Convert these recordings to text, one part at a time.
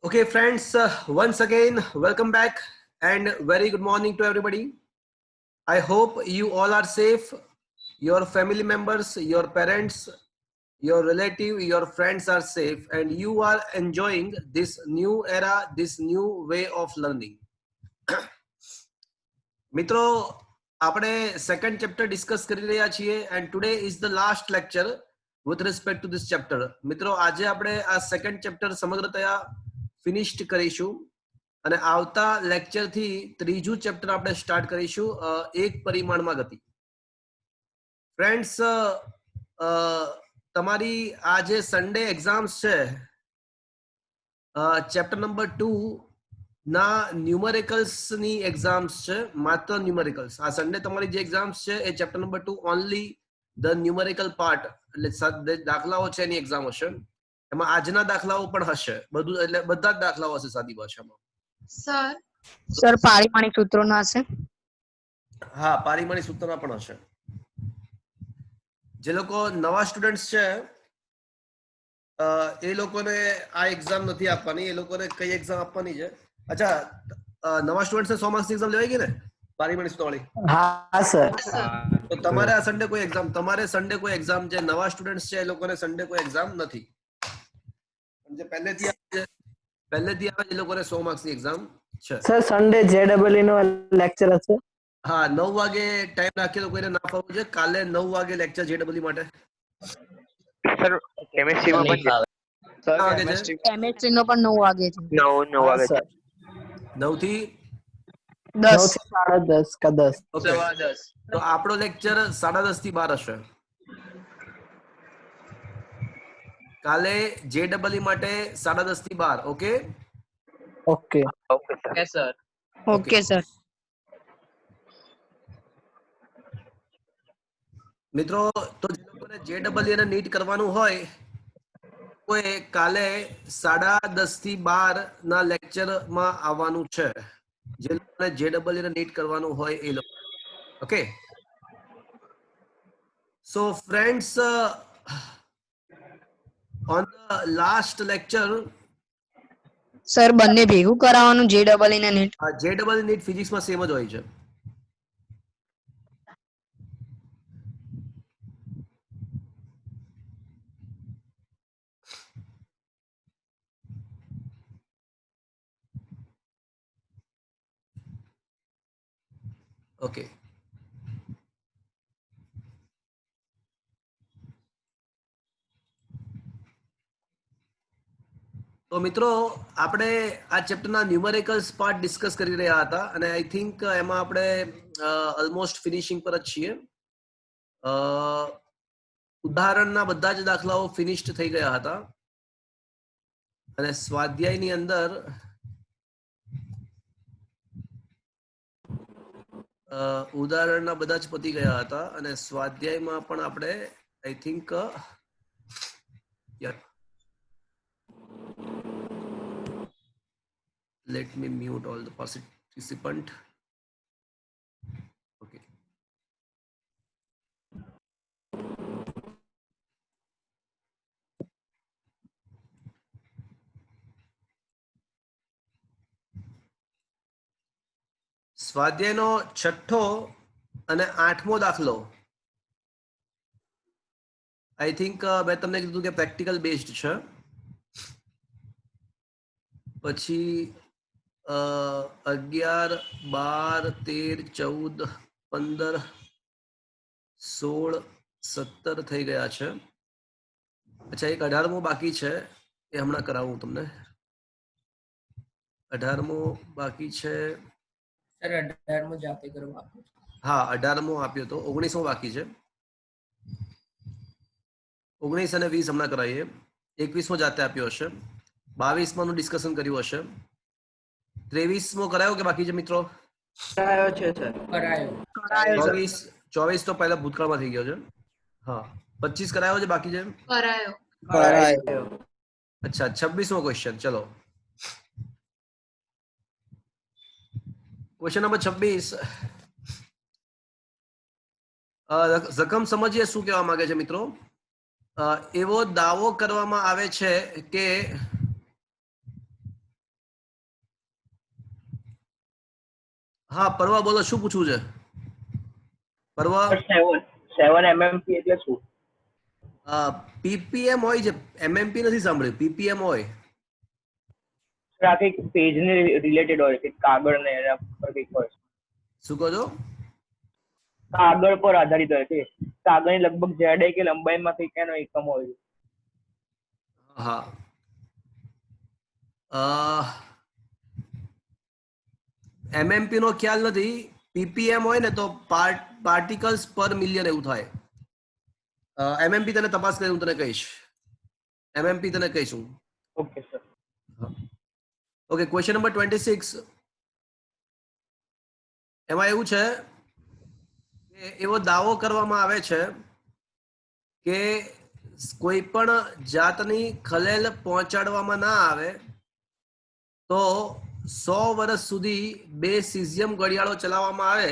Okay, friends, once again, welcome back and very good morning to everybody. I hope you all are safe. Your family members, your parents, your relative, your friends are safe and you are enjoying this new era, this new way of learning. મિત્રો આપણે second chapter discuss કરી રહ્યા છીએ and today is the last lecture with respect to this chapter. મિત્રો આજે આપણે આ second chapter સમગ્રતયા finished કરીશું અને આવતા લેક્ચર થી ત્રીજું ચેપ્ટર આપણે સ્ટાર્ટ કરીશું એક પરિમાણમાં ગતિ. ફ્રેન્ડ્સ, તમારી આ જે સન્ડે એક્ઝામ્સ છે ચેપ્ટર નંબર 2 ના ન્યુમેરિકલ્સ ની એક્ઝામ્સ છે, માત્ર ન્યુમેરિકલ્સ. આ સન્ડે તમારી જે એક્ઝામ્સ છે એ chapter number 2 only the numerical part, એટલે દાખલાઓ છે એની એક્ઝામ હશે. એમાં આજના દાખલાઓ પણ હશે, બધું એટલે બધા જ દાખલાઓ હશે સાદી ભાષામાં. સર પારિમાણિક સૂત્રોના હશે? હા, પારિમાણિક સૂત્રોના પણ હશે. જે લોકો નવા સ્ટુડન્ટ્સ છે એ લોકોને આ એક્ઝામ નથી આપવાની, એ લોકોને કઈ એક્ઝામ આપવાની છે? અચ્છા, નવા સ્ટુડન્ટ્સ ને 100 માર્ક્સ ની એક્ઝામ લેવાઈ ગઈ ને પારિમાણિક સૂત્રોવાળી? હા સર. તો તમારે આ સન્ડે કોઈ એક્ઝામ, તમારે સન્ડે કોઈ એક્ઝામ, જે નવા સ્ટુડન્ટ્સ છે એ લોકોને સન્ડે કોઈ એક્ઝામ નથી. જે પહેલેથી આવે એ લોકોને 100 માર્ક્સ ની એક્ઝામ છે. સર સન્ડે જેડબલઈ નો લેક્ચર હશે? હા, 9 વાગે ટાઈમ રાખેલો, કોઈને ના ફાવવું છે કાલે 9 વાગે લેક્ચર જેડબલઈ માટે. સર કેમેસ્ટ્રીમાં પણ કેટલા વાગે છે? કેમેસ્ટ્રી નો પણ 9 વાગે છે. 9 વાગે છે. 9 થી 10 9 થી 10:30 का 10. ઓકે, તો આપણો લેક્ચર 10:30 થી 12 હશે. કાલે જેડબલઈ માટે 10:30 થી 12. Okay okay okay sir. Okay sir. મિત્રો, તો જે લોકોને જેડબલઈ અને નીટ કરવાનું હોય કોઈ કાલે 10:30 થી 12 ના લેક્ચરમાં આવવાનું છે. જે લોકોને જેડબલઈ અને નીટ કરવાનું હોય એ લોકો. Okay, so friends, on the last lecture sir બંને ભેગું કરાવવાનું, જેડબલઈ ને નીટ? જેડબલઈ નીટ ફિઝિક્સમાં સેમ જ હોય છે. ઓકે, તો મિત્રો આપણે આ ચેપ્ટરના ન્યુમેરિકલ્સ પાર્ટ ડિસ્કસ કરી રહ્યા હતા અને આઈ થિંક એમાં આપણે ઓલમોસ્ટ ફિનિશિંગ પર જ છીએ. ઉદાહરણના બધા જ દાખલાઓ ફિનિશ્ડ થઈ ગયા હતા અને સ્વાધ્યાયની અંદર ઉદાહરણના બધા જ પતી ગયા હતા અને સ્વાધ્યાયમાં પણ આપણે I think let me mute all the participant. Okay, સ્વાધ્યાયનો 6થો અને 8મો દાખલો આઈ થિંક મેં તમને કીધું કે પ્રેક્ટિકલ બેઝડ છે. પછી 11, 12, 13, 14, 15, 16, 17 થઈ ગયા છે. અચ્છા, એક 18મો બાકી છે, એ હમણાં કરાવું તમને. 18મો બાકી છે. સર 18મો જાતે કરવા આપો. હા, 18મો આપ્યો તો 19મો બાકી છે. 19 અને 20 હમણાં કરાવીએ. 21મો જાતે આપ્યો હશે. 22માં નું ડિસ્કશન કર્યું હશે. 23મો કરાયો કે બાકી છે મિત્રો? કરાયો છે સર. કરાયો. 24 તો પહેલા ભૂતકાળમાં થઈ ગયો છે. હા, 25 કરાયો છે, બાકી છે? કરાયો. અચ્છા, 26મો ક્વેશ્ચન. ચલો, ક્વેશ્ચન નંબર 26. રકમ સમજીએ શું કહેવા માંગે છે મિત્રો. એવો દાવો કરવામાં આવે છે કે હા પરવા બોલો શું પૂછવું છે પરવા 7 mmp એટલે શું? પીપીએમ હોય છે એમએમપી નથી સાંભળ્યું પીપીએમ હોય આ કંઈક પેજ ને રિલેટેડ હોય કે કાગળ ને એના પર કંઈક હોય, શું કહો છો કાગળ પર આધારિત હોય છે, કાગળની લગભગ જાડાઈ કે લંબાઈમાં કંઈક એનો એકમ હોય છે. હા એમએમપી નો ખ્યાલ નથી પીપીએમ હોય ને તો પાર્ટિકલ્સ પર મિલિયન એવું થાય એમએમપી તને તપાસ કરી હું તને કહીશ એમએમપી તને કહીશું okay sir. Okay question number 26 એમાં એવું છે કે એવો દાવો કરવામાં આવે છે કે કોઈ પણ જાતની ખલેલ પહોંચાડવામાં ના આવે તો 100 વર્ષ સુધી 2 સીઝિયમ ઘડિયાળો ચલાવવામાં આવે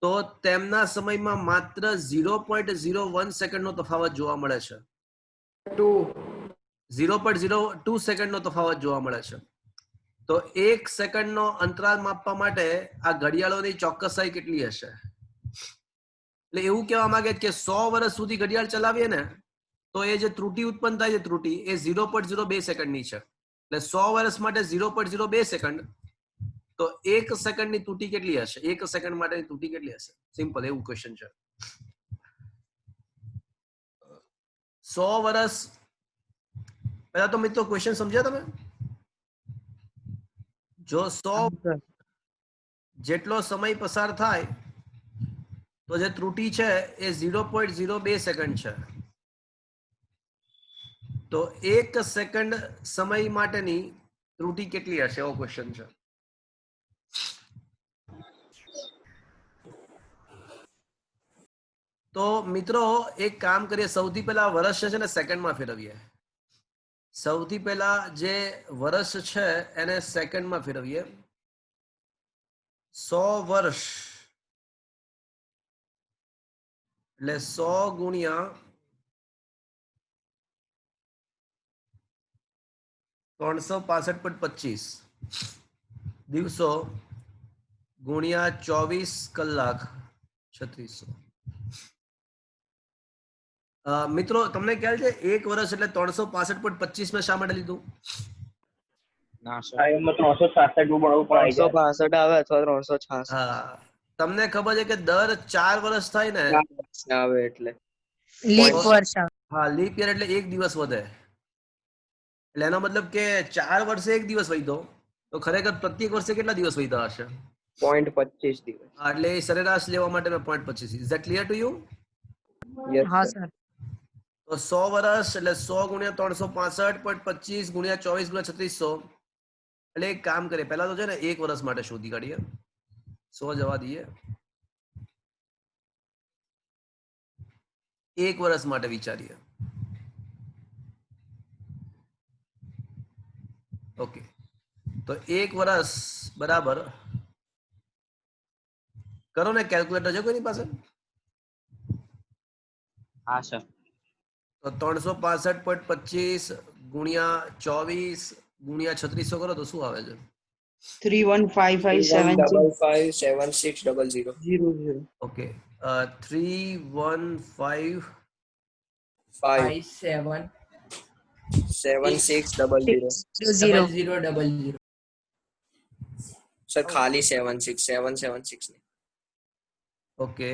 તો તેમના સમયમાં માત્ર 0.01 સેકન્ડનો તફાવત જોવા મળે છે 0.02 સેકન્ડનો તફાવત જોવા મળે છે તો 1 સેકન્ડનો અંતરાલ માપવા માટે આ ઘડિયાળોની ચોકસાઈ કેટલી હશે એટલે એવું કહેવા માંગે છે કે 100 વર્ષ સુધી ઘડિયાળ ચલાવીએ ને તો એ જે ત્રુટિ ઉત્પન્ન થાય છે ત્રુટિ એ 0.02 સેકન્ડની છે એટલે 100 વર્ષ માટે 0.02 સેકન્ડ તો 1 સેકન્ડની ત્રુટિ કેટલી હશે 1 સેકન્ડ માટેની ત્રુટિ કેટલી હશે સિમ્પલ એવું ક્વેશ્ચન છે 100 વર્ષ પહેલા તો મિત્રો ક્વેશ્ચન સમજ્યા તમે જો 100 જેટલો સમય પસાર થાય તો જે ત્રુટિ છે એ 0.02 સેકન્ડ છે તો 1 સેકન્ડ સમય માટેની ત્રુટિ કેટલી હશે એવો ક્વેશ્ચન છે તો મિત્રો એક કામ કરીએ સૌથી પહેલા વર્ષ છે ને સેકન્ડમાં ફેરવીએ સૌથી પહેલા જે વર્ષ છે એને સેકન્ડમાં ફેરવીએ 100 વર્ષ એટલે 100 ગુણ્યા 365.25 દિવસો ગુણ્યા 24 કલાક 3600 મિત્રો તમને ખ્યાલ છે એક વર્ષ એટલે 365.25 મેં શા માટે લીધું ના સર આ એમાં 366 નું પણ આવી જાય. 365 આવે અથવા 366 હા તમને ખબર છે કે દર 4 વર્ષ થાય ને આવે એટલે લીપ વર્ષ આવે. હા લીપ યર એટલે એક દિવસ વધે એટલે એનો મતલબ કે 4 વર્ષે એક દિવસ વધ્યો તો ખરેખર પ્રત્યેક વર્ષે કેટલા દિવસ વધ્યા હશે 0.25 દિવસ. હા, એટલે એ સરેરાશ લેવા માટે મેં 0.25 is that clear to you yes હા સર. સર તો 100 વર્ષ એટલે 100 ગુણ્યા 365.25 ગુણ્યા 24 ગુણ્યા 3600 એટલે એક કામ કરીએ પહેલા તો છે ને એક વર્ષ માટે શોધી કાઢીએ 100 જવા દઈએ એક વર્ષ માટે વિચારીએ ઓકે તો એક વર્ષ બરાબર કરો ને કેલ્ક્યુલેટર છે કોઈની પાસે હા સર. તો 365.25 ગુણ્યા 24 ગુણ્યા 3600 કરો તો શું આવે છે 31557600. ઓકે 315 57 7600. 0000. સર ખાલી 776 ને ઓકે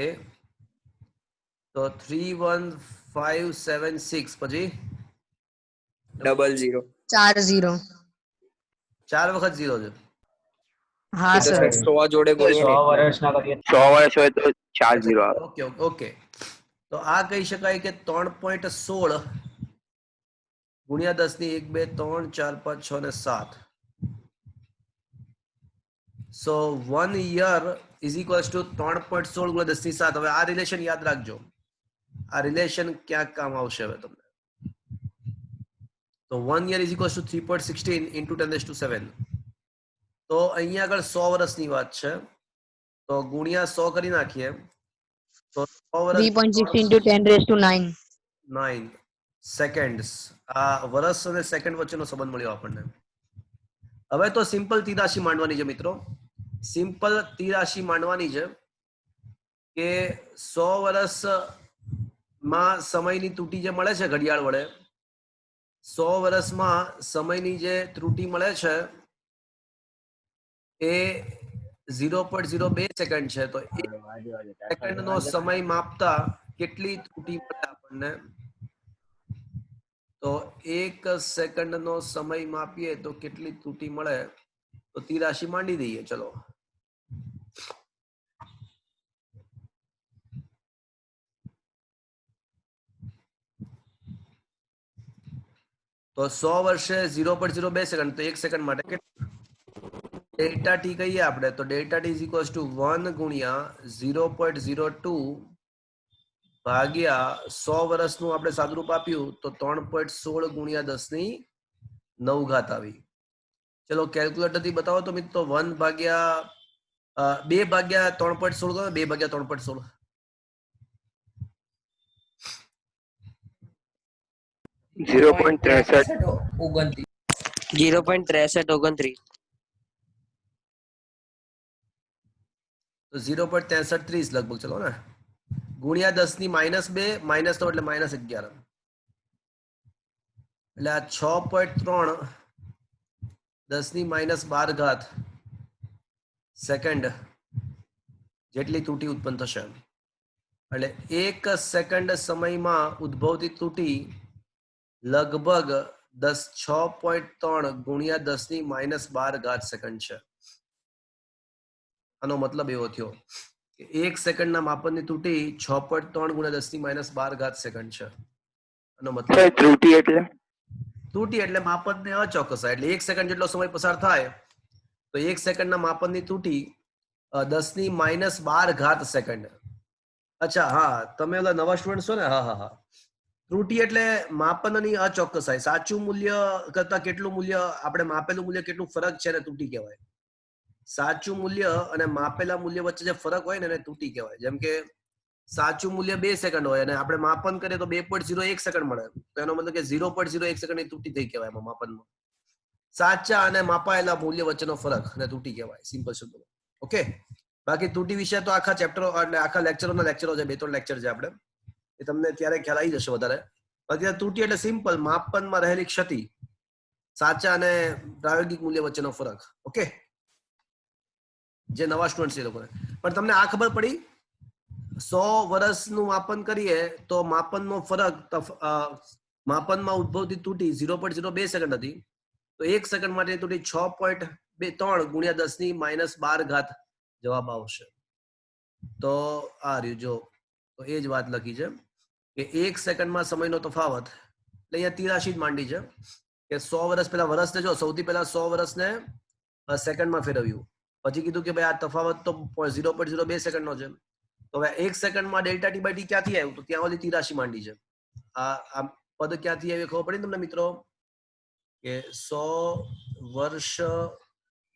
તો 31576 પછી 00. 40 4 વખત 0 છે હા એ તો સર સર 100 જોડે ગુણીએ 100 વર્ષના કરીએ 100 વર્ષ હોય તો 40 આવે. ઓકે ઓકે ઓકે તો આ કહી શકાય કે 3.16 ગુણ્યા 10 ની 1 2 3 4 5 6 ને 7 સો 1 યર ઇઝ ઇક્વલ્સ ટુ 3.16 ગુણ્યા 10 ની 7 હવે આ રિલેશન યાદ રાખજો આ રિલેશન ક્યાંક કામ આવશે હવે તમને તો 1 year is equals two 3.16 into 10⁻⁷ તો અહીંયા આગળ 100 વર્ષની વાત છે તો ગુણ્યા 100 કરી નાખીએ તો 100 વર્ષ 3.6 into 10⁹ 9 સેકન્ડ્સ આ વર્ષ અને સેકન્ડ વચ્ચેનો સંબંધ મળ્યો આપણને હવે તો સિમ્પલ તીરાશી માંડવાની છે મિત્રો સિમ્પલ તીરાશી માંડવાની છે કે 100 વર્ષમાં સમયની ત્રુટી જે મળે છે ઘડિયાળ વડે, 100 વર્ષમાં સમયની જે ત્રુટી મળે છે એ 0.02 સેકન્ડ છે. તો 1 સેકન્ડનો સમય માપતા કેટલી ત્રુટી મળે આપણને? તો 1 સેકન્ડનો સમય માપીએ તો કેટલી ત્રુટી મળે? તો તીરાશી માંડી દઈએ. ચલો, તો 100 વર્ષે 0.02 સેકન્ડ, તો 1 સેકન્ડ માટે ડેલ્ટા ટી કહીએ આપણે, તો delta T is equals two 1 ગુણ્યા 0.02 ભાગ્યા 100 વર્ષનું આપણે સાદુરૂપ આપ્યું તો 3.16 ગુણ્યા 10⁹ આવી. ચલો કેલ્ક્યુલેટર થી બતાવો તો મિત્રો. 1 ભાગ્યા 2 ભાગ્યા 3.16 કરો. 2 ભાગ્યા 3.16 0.63 0.63 તો 0.6330 લગભગ. ચલો ને, ગુણ્યા 10⁻2 -9 એટલે -11 એટલે આ 6.3 10⁻12 સેકન્ડ જેટલી ત્રુટી ઉત્પન્ન થશે. એટલે 1 સેકન્ડ સમયમાં ઉદ્ભવતી ત્રુટી લગભગ 6.3 ગુણ્યા 10⁻12 સેકન્ડ છે. આનો મતલબ એવો થયો કે 1 સેકન્ડના માપનની ત્રુટી 6.3 ગુણ્યા 10⁻12 સેકન્ડ છે. આનો મતલબ ત્રુટી એટલે માપનની અચોકસાઈ. એટલે 1 સેકન્ડ જેટલો સમય પસાર થાય તો 1 સેકન્ડના માપનની ત્રુટી 10⁻12 સેકન્ડ. અચ્છા, હા, તમે ઓલા નવા સ્ટુડન્ટ છો ને? હા. ત્રુટી એટલે માપનની અચોકસાઈ. સાચું મૂલ્ય કરતા કેટલું મૂલ્ય, આપણે માપેલું મૂલ્ય કેટલું ફરક છે ને ત્રુટી કહેવાય. સાચું મૂલ્ય અને માપેલા મૂલ્ય વચ્ચે જે ફરક હોય ને એને ત્રુટી કહેવાય. જેમ કે સાચું મૂલ્ય 2 સેકન્ડ હોય અને આપણે માપન કરીએ તો 2.01 સેકન્ડ મળે, તો એનો મતલબ કે 0.01 સેકન્ડની ત્રુટી થઈ કહેવાય એમાં માપનમાં. સાચા અને માપાયેલા મૂલ્ય વચ્ચેનો ફરક અને ત્રુટી કહેવાય સિમ્પલ શબ્દમાં. ઓકે, બાકી ત્રુટી વિશે તો આખા ચેપ્ટરો એટલે આખા લેક્ચરો છે, 2-3 લેક્ચર છે આપણે, એ તમને ત્યારે ખ્યાલ આવી જશે વધારે. બાકી ત્રુટી એટલે સિમ્પલ માપનમાં રહેલી ક્ષતિ, સાચા અને પ્રાયોગિક મૂલ્ય વચ્ચેનો ફરક. ઓકે, જે નવા સ્ટુડન્ટ છે એ લોકોને પણ તમને આ ખબર પડી 100 વર્ષનું માપન કરીએ તો માપનનો ફરક માપનમાં ઉદ્ભવતી ત્રુટી 0.02 સેકન્ડ હતી, તો 1 સેકન્ડ માટે ત્રુટી 6.3 ગુણ્યા 10⁻12 જવાબ આવશે. તો આ રહ્યું જો, તો એ જ વાત લખી છે કે 1 સેકન્ડમાં સમયનો તફાવત. એટલે અહીંયા તીરાશી જ માંડી છે કે 100 વર્ષ પહેલા, વર્ષને જો સૌથી પહેલા 100 વર્ષને સેકન્ડમાં ફેરવ્યું, પછી કીધું કે ભાઈ આ તફાવત તો 0.02 સેકન્ડનો છે. તો હવે 1 સેકન્ડમાં ડેલ્ટા ટી બાય ટી ક્યાંથી આવ્યું? તો ત્યાં ઓલી તીરાશી માંડી છે. આ પદ ક્યાંથી આવી ખબર પડી તમને મિત્રો? કે 100 વર્ષ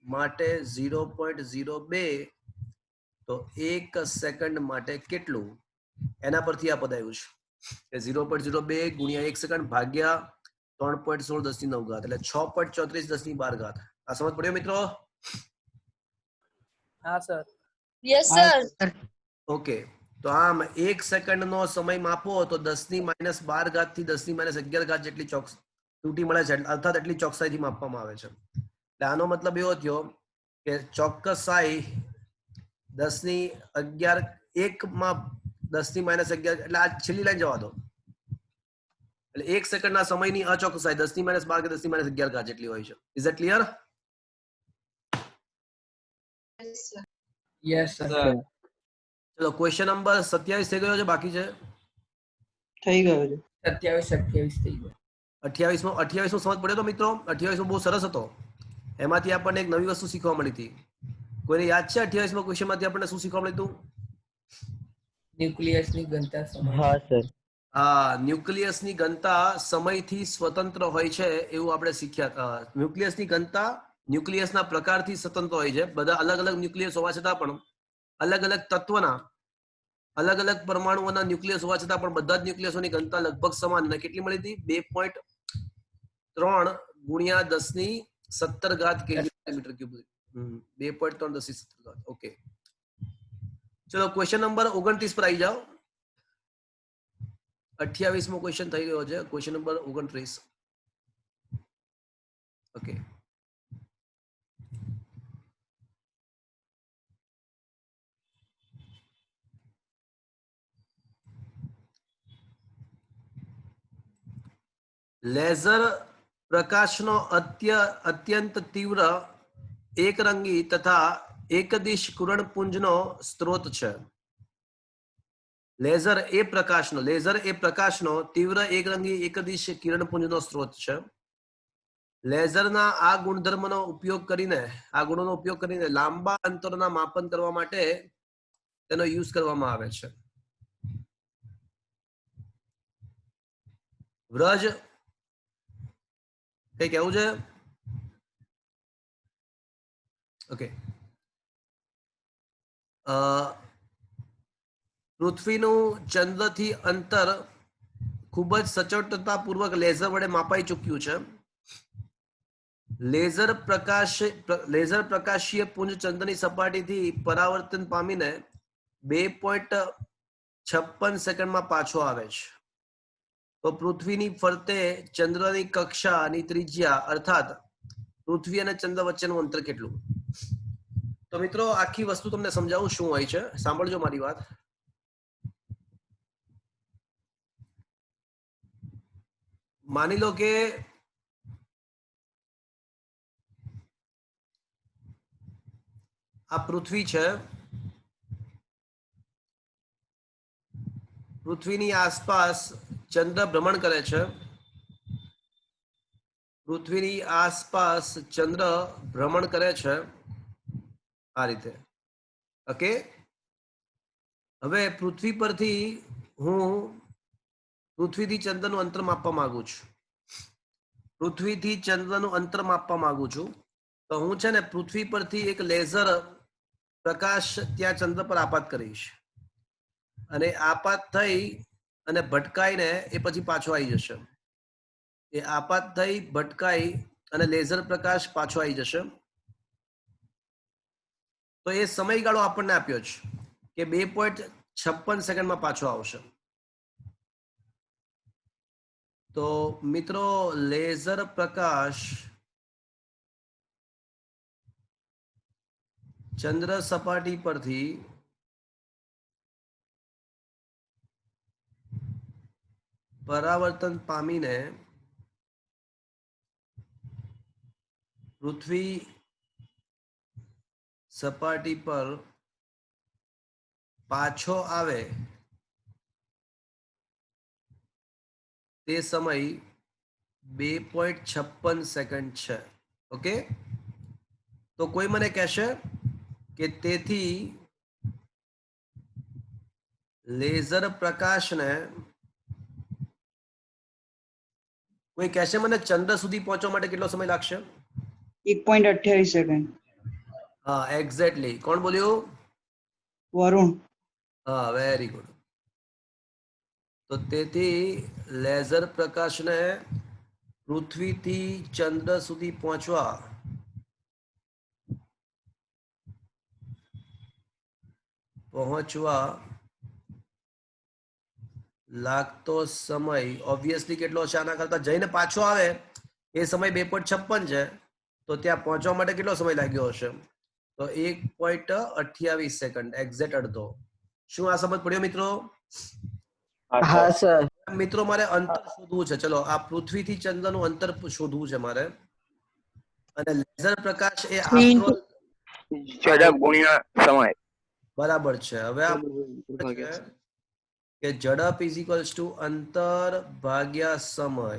માટે 0.02 તો 1 સેકન્ડ માટે કેટલું, એના પરથી આ પદ આવ્યું છે કે 0.02 ગુણ્યા 1 સેકન્ડ ભાગ્યા 3.16 10⁹ એટલે 6.34 10⁻12. આ સમજ પડ્યો મિત્રો? હા સર. Yes sir. ઓકે, તો આમ 1 સેકન્ડનો સમય માપો તો 10⁻12 થી 10⁻11 જેટલી ત્રુટી મળે છે, અર્થાત એટલી ચોકસાઈથી માપવામાં આવે છે. એટલે આનો મતલબ એવો થયો કે ચોકસાઈ 10⁻11 માં 10⁻11 એટલે આ છેલ્લી લાઈન જવા દો. એટલે 1 સેકન્ડના સમયની અચોકસાઈ 10⁻12 કે 10⁻11 જેટલી હોય છે. Is it clear? Yes sir. ચલો ક્વેશ્ચન નંબર 27 થઈ ગયો છે, બાકી છે થઈ ગયો છે. 27 થઈ ગયો. 28 સમજ પડ્યો તો મિત્રો? 28 બહુ સરસ હતો. એમાંથી આપણને એક નવી વસ્તુ શીખવા મળી હતી. કોઈને યાદ છે 28 ક્વેશ્ચન માંથી આપણને શું શીખવા મળ્યું હતું? ન્યુક્લિયસની ઘનતા સમય. હા સર. હા, ન્યુક્લિયસની ઘનતા સમયથી સ્વતંત્ર હોય છે એવું આપણે શીખ્યા. ન્યુક્લિયસની ઘનતા ન્યુક્લિયસના પ્રકારથી સ્વતંત્ર હોય છે. બધા અલગ અલગ ન્યુક્લિયસ હોવા છતાં પણ, અલગ અલગ તત્વના અલગ અલગ પરમાણુઓના ન્યુક્લિયસ હોવા છતાં પણ બધા જ ન્યુક્લિયસોની ઘનતા લગભગ સમાન. અને કેટલી મળી હતી? 2.3 ગુણ્યા 10⁻17 કિલોમીટર ક્યુબ. 2.3 ઓકે, ચલો ક્વેશ્ચન નંબર 29 પર આવી જાઓ. 28મો ક્વેશ્ચન થઈ ગયો છે. Question number 29. ઓકે, લેઝર પ્રકાશનો અત્યંત તીવ્ર એકરંગી તથા એકદિશ કિરણપુંજનો સ્ત્રોત છે. લેઝર એ પ્રકાશનો તીવ્ર એકરંગી એકદિશ કિરણપુંજનો સ્ત્રોત છે. લેઝરના આ ગુણધર્મનો ઉપયોગ કરીને લાંબા અંતરોના માપન કરવા માટે તેનો યુઝ કરવામાં આવે છે. વ્રજ કઈ કેવું છે? ઓકે, પૃથ્વીનું ચંદ્રથી અંતર ખૂબ જ સચોટતાપૂર્વક લેઝર વડે માપાઈ ચૂક્યું છે. લેઝર પ્રકાશીય પુંજ ચંદ્રની સપાટીથી પરાવર્તન પામીને 2.56 સેકન્ડમાં પાછો આવે છે. તો પૃથ્વીની ફરતે ચંદ્રની કક્ષાની ત્રિજ્યા અર્થાત પૃથ્વી અને ચંદ્ર વચ્ચેનું અંતર કેટલું? તો મિત્રો આખી વસ્તુ તમને સમજાવું શું હોય છે, સાંભળજો મારી વાત. માની લો કે આ પૃથ્વી છે. પૃથ્વીની આસપાસ ચંદ્ર ભ્રમણ કરે છે. પૃથ્વીની આસપાસ ચંદ્ર ભ્રમણ કરે છે આ રીતે. ઓકે, હવે પૃથ્વી પરથી હું પૃથ્વીથી ચંદ્રનું અંતર માપવા માંગુ છું. પૃથ્વીથી ચંદ્રનું અંતર માપવા માંગુ છું તો હું છે ને પૃથ્વી પરથી એક લેઝર પ્રકાશ ત્યાં ચંદ્ર પર આપાત કરીશ અને આપાત થઈ અને ભટકાઈને એ પછી પાછો આવી જશે. એ આપાત થઈ ભટકાઈ અને લેઝર પ્રકાશ પાછો આવી જશે. તો એ સમયગાળો આપણને આપ્યો છે કે 2.56 સેકન્ડમાં પાછો આવશે. તો મિત્રો લેઝર પ્રકાશ ચંદ્ર સપાટી પરથી પરાવર્તન પામીને પૃથ્વી સપાટી પર પાછો આવે તે સમય 2.56 સેકન્ડ છે. ઓકે, તો કોઈ મને કહેશે કે તેથી લેઝર પ્રકાશને કોઈ કહેશે મને ચંદ્ર સુધી પહોંચવા માટે કેટલો સમય લાગશે? 1.28 સેકન્ડ. હા, એક્ઝેક્ટલી. કોણ બોલ્યું? વરુણ. હા, વેરી ગુડ. તો તેથી લેઝર પ્રકાશને પૃથ્વીથી ચંદ્ર સુધી પહોંચવા લાગતો સમય ઓબ્વિયસલી કેટલો છે? આના કરતા જઈને પાછો આવે એ સમય 2.56 છે. તો ત્યાં પહોંચવા માટે કેટલો સમય લાગ્યો હશે? તો 1.28 સેકન્ડ, એક્ઝેક્ટ અડધો. શું આ સમજ પડ્યો મિત્રો? હા સર. મિત્રો મારે અંતર શોધવું છે. ચલો, આ પૃથ્વીથી ચંદ્રનું અંતર શોધવું છે મારે. અને લેઝર પ્રકાશ એ after ઝડપ ગુણ્યા સમય. બરાબર છે. હવે આ કે ઝડપ ઇઝ ઇક્વલ્સ ટુ અંતર ભાગ્યા સમય.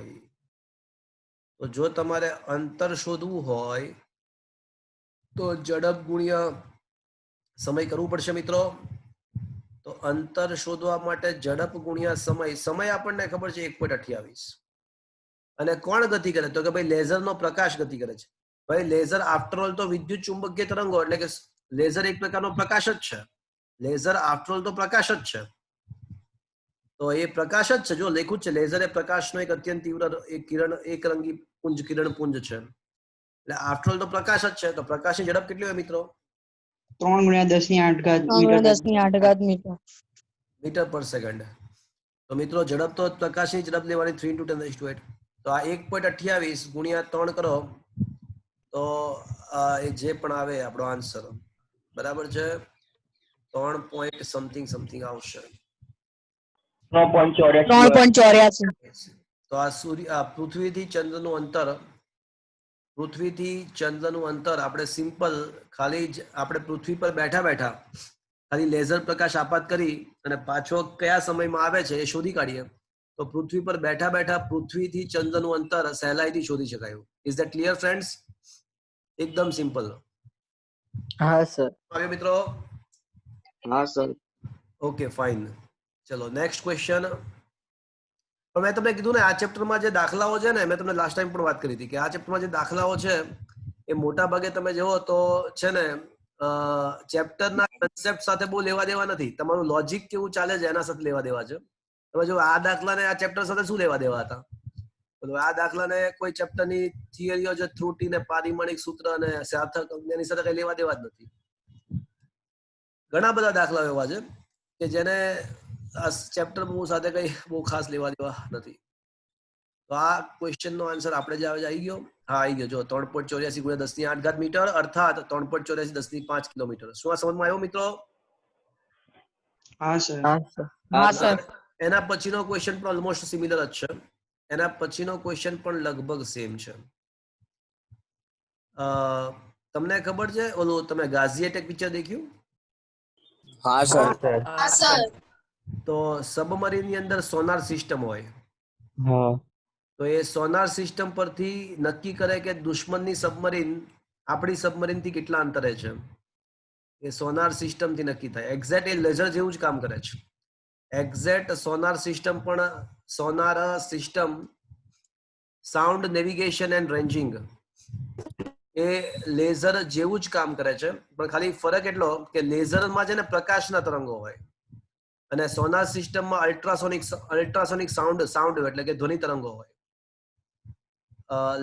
તો જો તમારે અંતર શોધવું હોય તો ઝડપ ગુણ્યા સમય કરવું પડશે મિત્રો. તો અંતર શોધવા માટે ઝડપ ગુણ્યા સમય આપણને ખબર છે 1.28. અને કોણ ગતિ કરે? તો કે ભાઈ લેઝરનો પ્રકાશ ગતિ કરે છે. ભાઈ લેઝર આફ્ટર ઓલ તો વિદ્યુત ચુંબકીય તરંગો, એટલે કે લેઝર એક પ્રકારનો પ્રકાશ જ છે. લેઝર આફ્ટર ઓલ તો પ્રકાશ જ છે. તો એ પ્રકાશ જ છે. જો લખ્યું છે લેઝર એ પ્રકાશનો એક અત્યંત તીવ્ર એક રંગી કિરણ પુંજ છે. એટલે આફ્ટર ઓલ તો પ્રકાશ જ છે, તો પ્રકાશની ઝડપ કેટલી હોય મિત્રો? 3 × 10⁸ મીટર. મીટર પર સેકન્ડ. તો મિત્રો ઝડપ તો પ્રકાશની ઝડપ લેવાની 3 × 10⁸. તો આ 1.28 ગુણ્યા 3 કરો તો એ જે પણ આવે આપણો આન્સર બરાબર છે 3 પોઈન્ટ સમથિંગ આવશે. 3.84 3.84. તો આ પૃથ્વીથી ચંદ્રનું અંતર આપણે સિમ્પલ ખાલી જ આપણે પૃથ્વી પર બેઠા ખાલી લેઝર પ્રકાશ આપાત કરી અને પાછો કયા સમયમાં આવે છે એ શોધી કાઢીએ તો પૃથ્વી પર બેઠા પૃથ્વીથી ચંદ્રનું અંતર સહેલાઈથી શોધી શકાય. Is that clear friends? એકદમ સિમ્પલ. હા સર. હવે મિત્રો હા સર. Okay fine. ચલો નેક્સ્ટ ક્વેશ્ચન. પણ મેં તમને કીધું ને આ ચેપ્ટરમાં જે દાખલાઓ છે ને, મેં તમને લાસ્ટ ટાઈમ પણ વાત કરી હતી કે આ ચેપ્ટરમાં જે દાખલાઓ છે એ મોટા ભાગે તમે જુઓ તો છે ને ચેપ્ટરના કન્સેપ્ટ સાથે બહુ લેવા દેવા નથી. તમારું લોજિક કેવું ચાલે છે એના સાથે લેવા દેવા છે. તમે જો આ દાખલાને આ ચેપ્ટર સાથે શું લેવા દેવા હતા? આ દાખલાને કોઈ ચેપ્ટરની થિયરીઓ જે ત્રુટિ ને પારિમાણિક સૂત્ર અને સાર્થક એની સાથે કઈ લેવા દેવા જ નથી. ઘણા બધા દાખલાઓ એવા છે કે જેને આ ચેપ્ટર સાથે કઈ બહુ ખાસ લેવા દેવા નથી. તો આ ક્વેશ્ચન નો આન્સર આપણે જે આવી ગયો. હા આવી ગયો. જો 3.84 × 10⁸ મીટર અર્થાત 3.84 10⁵ કિલોમીટર. શું આ સમજમાં આવ્યો મિત્રો? હા સર. હા સર. હા સર. એના પછીનો ક્વેશ્ચન પણ ઓલમોસ્ટ સિમિલર જ છે. એના પછીનો ક્વેશ્ચન પણ લગભગ સેમ છે. તમને ખબર છે ઓલું તમે ગાઝી એટેક પિક્ચર દેખ્યું? હા સર. હા સર. તો સબમરીન ની અંદર સોનાર સિસ્ટમ હોય. હા. તો એ સોનાર સિસ્ટમ પરથી નક્કી કરે કે દુશ્મનની સબમરીન આપણી સબમરીન થી કેટલા અંતરે છે. એ સોનાર સિસ્ટમ થી નક્કી થાય. એક્ઝેક્ટ એ લેઝર જેવું જ કામ કરે છે. Exact sonar system sound navigation and ranging એ લેઝર જેવું જ કામ કરે છે. પણ ખાલી ફરક એટલો કે લેઝરમાં છે ને પ્રકાશના તરંગો હોય અને સોનાર સિસ્ટમમાં અલ્ટ્રાસોનિક સાઉન્ડ એટલે કે ધ્વનિ તરંગો હોય.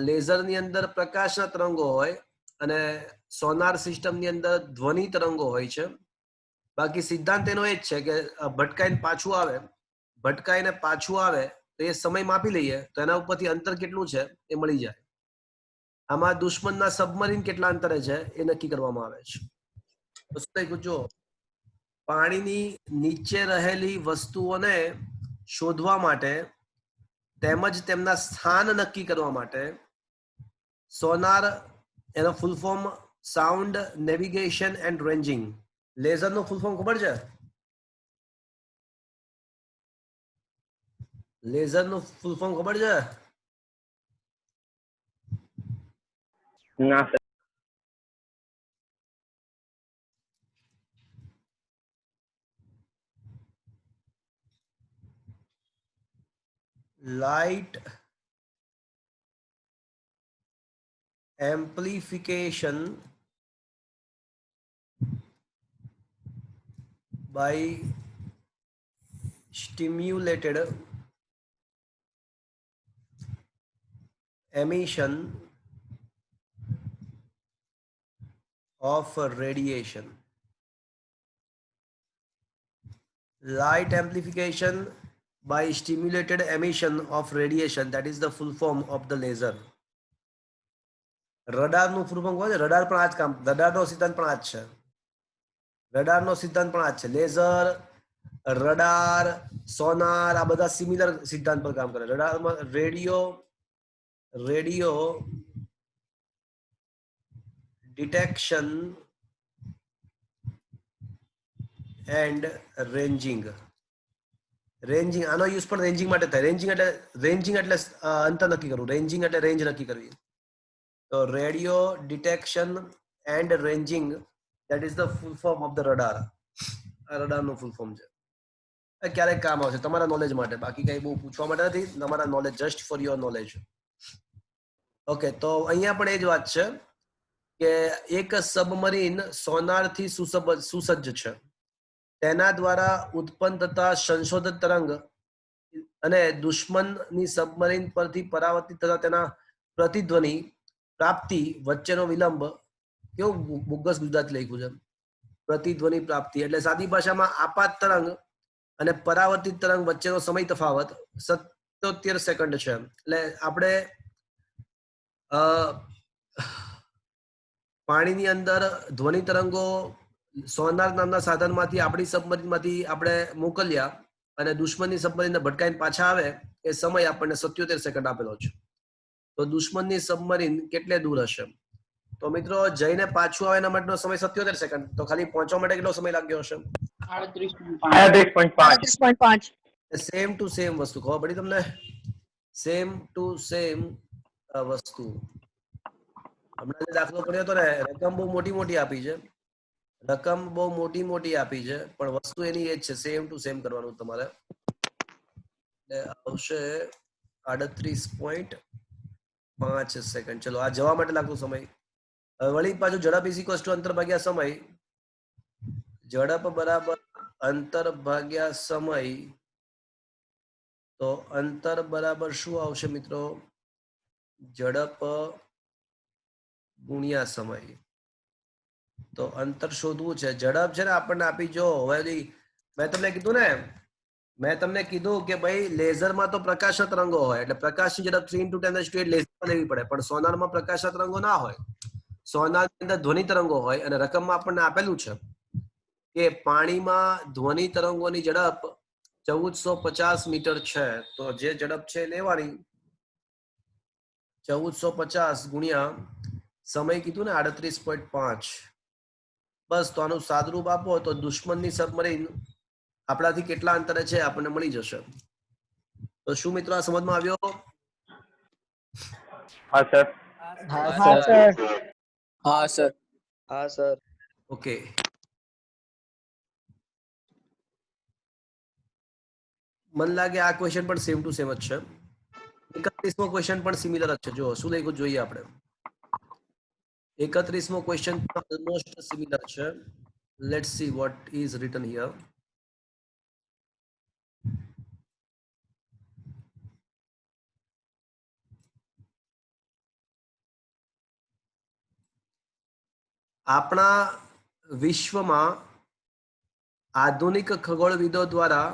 લેઝરની અંદર પ્રકાશના તરંગો હોય અને સોનાર સિસ્ટમની અંદર ધ્વનિ તરંગો હોય છે. બાકી સિદ્ધાંત એનો એ જ છે કે ભટકાઈને પાછું આવે તો એ સમય માપી લઈએ તો એના ઉપરથી અંતર કેટલું છે એ મળી જાય. આમાં દુશ્મનના સબમરીન કેટલા અંતરે છે એ નક્કી કરવામાં આવે છે. જો પાણીની નીચે રહેલી વસ્તુઓને શોધવા માટે તેમજ તેમના સ્થાન નક્કી કરવા માટે સોનાર એનો full form sound navigation and ranging. Laser નું ફૂલ ફોર્મ ખબર છે? લેઝર નું ફૂલ ફોર્મ ખબર છે? ના sir. Light amplification by stimulated emission of radiation. Light amplification by stimulated emission of radiation, that is the full form of the laser. Radar નું full form છે? Radar પણ આ જ કામ, રડાર નો સિદ્ધાંત પણ આ જ છે. લેઝર, રડાર, સોનાર આ બધા સિમિલર સિદ્ધાંત પર કામ કરે. રડારમાં રેડિયો ડિટેક્શન એન્ડ રેન્જિંગ. આનો યુઝ પણ રેન્જિંગ માટે થાય. રેન્જિંગ એટલે અંતર નક્કી કરવું. રેન્જિંગ એટલે રેન્જ નક્કી કરવી. તો radio detection and ranging, that is the full form of the radar. આ રડાર નું ફૂલ ફોર્મ છે. ક્યારેક કામ આવશે તમારા નોલેજ માટે, બાકી કઈ બહુ પૂછવા માટે નથી. તમારા knowledge, just for your knowledge. Okay, તો અહીંયા પણ એ જ વાત છે કે એક સબમરીન સોનારથી સુસજ્જ છે. તેના દ્વારા ઉત્પન્ન થતા સંશોધિત તરંગ અને દુશ્મનની સબમરીન પરથી પરાવર્તિત થતા તેના પ્રતિધ્વનિ પ્રાપ્તિ વચ્ચેનો વિલંબ, કેવું બોગસ ગુજરાતી લખ્યું છે, પ્રતિધ્વનિ પ્રાપ્તિ એટલે સાદી ભાષામાં આપાત તરંગ અને પરાવર્તિત તરંગ વચ્ચેનો સમય તફાવત 77 સેકન્ડ છે. એટલે આપણે પાણીની અંદર ધ્વનિ તરંગો સોનાર નામના સાધનમાંથી આપણી સબમરીનમાંથી આપણે મોકલ્યા અને દુશ્મનની સબમરીનને ભટકાઈને પાછા આવે એ સમય આપણને 77 સેકન્ડ આપેલો છે. તો દુશ્મનની સબમરીન કેટલે દૂર હશે? તો મિત્રો જઈને પાછું આવે એના માટેનો સમય 77 સેકન્ડ, તો ખાલી પહોંચવા માટે કેટલો સમય લાગ્યો હશે? 38.5. 38.5. સેમ ટુ સેમ વસ્તુ ખબર પડી તમને? સેમ ટુ સેમ વસ્તુ. હમણાં જે દાખલો પડ્યો હતો ને, રકમ બહુ મોટી મોટી આપી છે, રકમ બહુ મોટી મોટી આપી છે, પણ વસ્તુ એની એ જ છે, સેમ ટુ સેમ કરવાનું તમારે. એટલે આવશે 38.5 સેકન્ડ. ચલો આ જવા માટે લાગતો સમય. હવે વળી પાછું ઝડપ ઇઝ ઇક્વલ્સ ટુ અંતર ભાગ્યા સમય. ઝડપ બરાબર અંતર ભાગ્યા સમય. તો અંતર બરાબર શું આવશે મિત્રો? ઝડપ ગુણ્યા સમય. તો અંતર શોધવું છે. ઝડપ છે ને આપણને આપી જો. હવે મેં તમને કીધું કે ભાઈ લેઝરમાં તો પ્રકાશના તરંગો હોય, એટલે પ્રકાશની ઝડપ 3 × 10⁸ લેઝરમાં લેવી પડે, પણ સોનારમાં પ્રકાશના તરંગો ના હોય. સોનારની અંદર ધ્વનિ તરંગો હોય, અને રકમમાં આપણને આપેલું છે કે પાણીમાં ધ્વનિ તરંગોની ઝડપ 1450 મીટર છે. તો જે ઝડપ છે લેવાની 1450 ગુણ્યા સમય કીધું ને 38.5. બસ તો આનું સાદરૂપ આપો તો દુશ્મનની સબમરીન આપણાથી કેટલા અંતરે છે આપણને મળી જશે. તો શું મિત્રો આ સમજમાં આવ્યો? હા સર. હા હા સર. સર. હા સર. હા સર. ઓકે. મને લાગે આ ક્વેશ્ચન પણ સેમ ટુ સેમ જ છે. 31મો ક્વેશ્ચન પણ સિમિલર જ છે. જો શું લખ્યું જોઈએ આપણે. 31મો ક્વેશ્ચન ઓલમોસ્ટ સિમિલર છે. Let's see what is return here. આપણા વિશ્વમાં આધુનિક ખગોળવિદો દ્વારા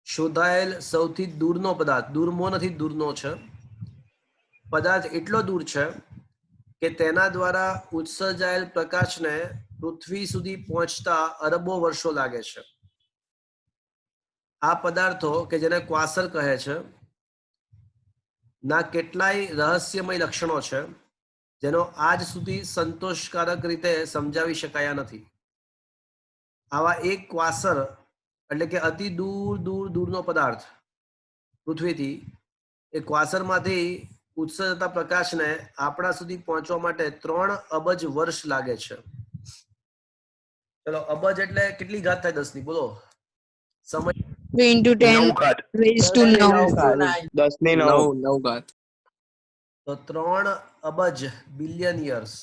શોધાયેલ સૌથી દૂરનો પદાર્થ, દૂરમો નથી દૂરનો છે, પદાર્થ એટલો દૂર છે કે તેના દ્વારા ઉત્સર્જાયેલ પ્રકાશને પૃથ્વી સુધી પહોંચતા અરબો વર્ષો લાગે છે. આ પદાર્થો કે જેને ક્વાસર કહે છે ના કેટલાય રહસ્યમય લક્ષણો છે જેનો આજ સુધી સંતોષકારક રીતે સમજાવી શકાયા નથી. આવા એક ક્વાસર એટલે કે અતિ દૂર દૂર દૂરનો પદાર્થ પૃથ્વીથી, એ ક્વાસરમાંથી ઉત્સર્જતા પ્રકાશને આપણા સુધી પહોંચવા માટે 3 અબજ વર્ષ લાગે છે. ચલો અબજ એટલે કેટલી ઘાત થાય 10ની? બોલો. સમય 3 × 10 raised to 9. 10 ઘાત. તો 3 અબજ બિલિયન યર્સ.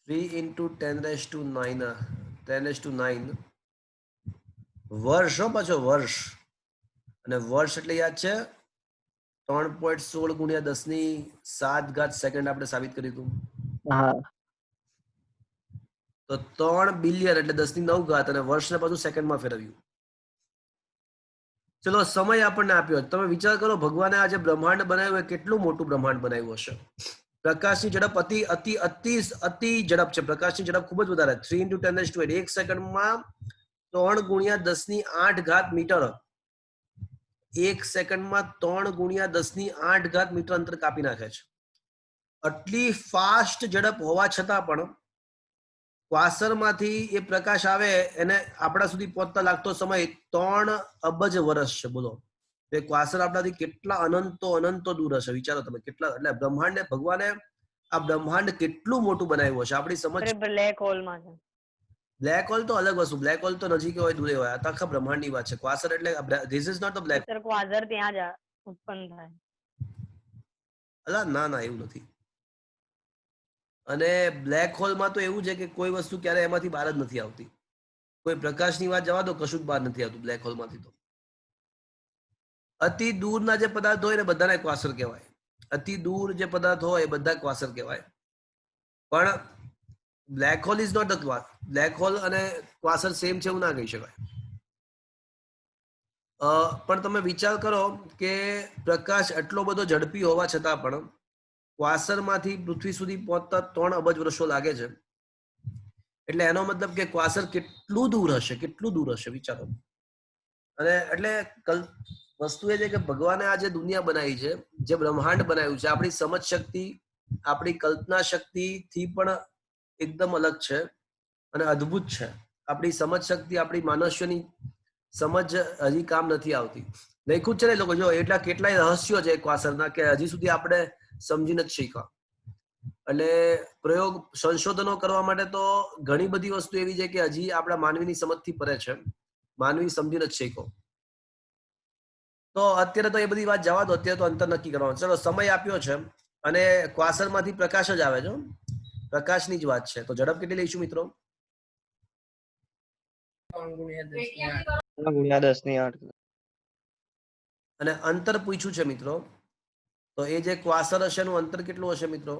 Three into 10⁹ 10⁹ વર્ષ હો, પાછો વર્ષ. અને વર્ષ એટલે યાદ છે 3.16 × 10⁷ સેકન્ડ આપણે સાબિત કર્યું હતું. હા. તો 3 બિલિયન એટલે 10⁹ અને વર્ષને પાછું સેકન્ડમાં ફેરવ્યું. ચલો સમય આપણને આપ્યો. તમે વિચાર કરો ભગવાને આ જે બ્રહ્માંડ બનાવ્યું એ કેટલું મોટું બ્રહ્માંડ બનાવ્યું હશે. પ્રકાશની ઝડપ અતિ અતિ અતિ અતિ ઝડપ છે. પ્રકાશની ઝડપ ખૂબ જ વધારે, 3 × 10⁸. એક સેકન્ડમાં 3 × 10⁸ મીટર. એક સેકન્ડમાં 3 × 10⁸ મીટર અંતર કાપી નાખે છે. આટલી ફાસ્ટ ઝડપ હોવા છતાં પણ ક્વાસરમાંથી એ પ્રકાશ આવે એને આપણા સુધી પહોંચતા લાગતો સમય 3 અબજ વર્ષ છે. બોલો એ ક્વાસર આપણાથી કેટલા અનંતો અનંતો દૂર હશે. વિચારો તમે કેટલા. એટલે બ્રહ્માંડને ભગવાને આ બ્રહ્માંડ કેટલું મોટું બનાવ્યું હશે. આપણી સમજ. બ્લેક હોલમાં છે. બ્લેક હોલ તો અલગ વસ્તુ. બ્લેક હોલ તો નજીક હોય દૂરે હોય. આ તો આખા બ્રહ્માંડની વાત છે. ક્વાસર એટલે this is not the black. Sir quasar ત્યાં જ ઉત્પન્ન થાય. અલા ના ના એવું નથી. અને બ્લેક હોલમાં તો એવું છે કે કોઈ વસ્તુ ક્યારે એમાંથી બહાર જ નથી આવતી. કોઈ પ્રકાશની વાત જવા દો, કશું જ બહાર નથી આવતું બ્લેક હોલમાંથી. તો અતિ દૂરના જે પદાર્થ હોય ને બધાને ક્વાસર કહેવાય. અતિ દૂર જે પદાર્થ હોય એ બધા ક્વાસર કહેવાય. પણ black hole is not the quasar. Black hole અને ક્વાસર સેમ છે એવું ના કહી શકાય. પણ તમે વિચાર કરો કે પ્રકાશ આટલો બધો ઝડપી હોવા છતાં પણ ક્વાસરમાંથી પૃથ્વી સુધી પહોંચતા 3 અબજ વર્ષો લાગે છે. એટલે એનો મતલબ કે ક્વાસર કેટલું દૂર હશે વિચારો. અને એટલે વસ્તુ એ છે કે ભગવાને આ જે દુનિયા બનાવી છે, જે બ્રહ્માંડ બનાવ્યું છે, આપણી સમજ શક્તિ, આપણી કલ્પના શક્તિથી પણ એકદમ અલગ છે અને અદ્ભુત છે. આપણી સમજ શક્તિ, આપણી મનુષ્યની સમજ હજી કામ નથી આવતી. લખ્યું જ છે ને લોકો, જો એટલા કેટલાય રહસ્યો છે ક્વાસરના કે હજી સુધી આપણે સમજી નથી શીખ્યા. એટલે પ્રયોગ સંશોધનો કરવા માટે તો ઘણી બધી વસ્તુ એવી છે કે હજી આપણા માનવીની સમજથી પરે છે. માનવી સમજી નથી શીખ્યો. તો અત્યારે તો એ બધી વાત જવા દો, અત્યારે તો અંતર નક્કી કરવાનું. ચલો, સમય આપ્યો છે અને ક્વાસરમાંથી પ્રકાશ જ આવે છે. પ્રકાશની જ વાત છે. તો ઝડપ કેટલી લઈશું મિત્રો? 3 × 10⁸. અને અંતર પૂછ્યું છે મિત્રો, તો એ જે ક્વાસર હશે એનું અંતર કેટલું હશે મિત્રો?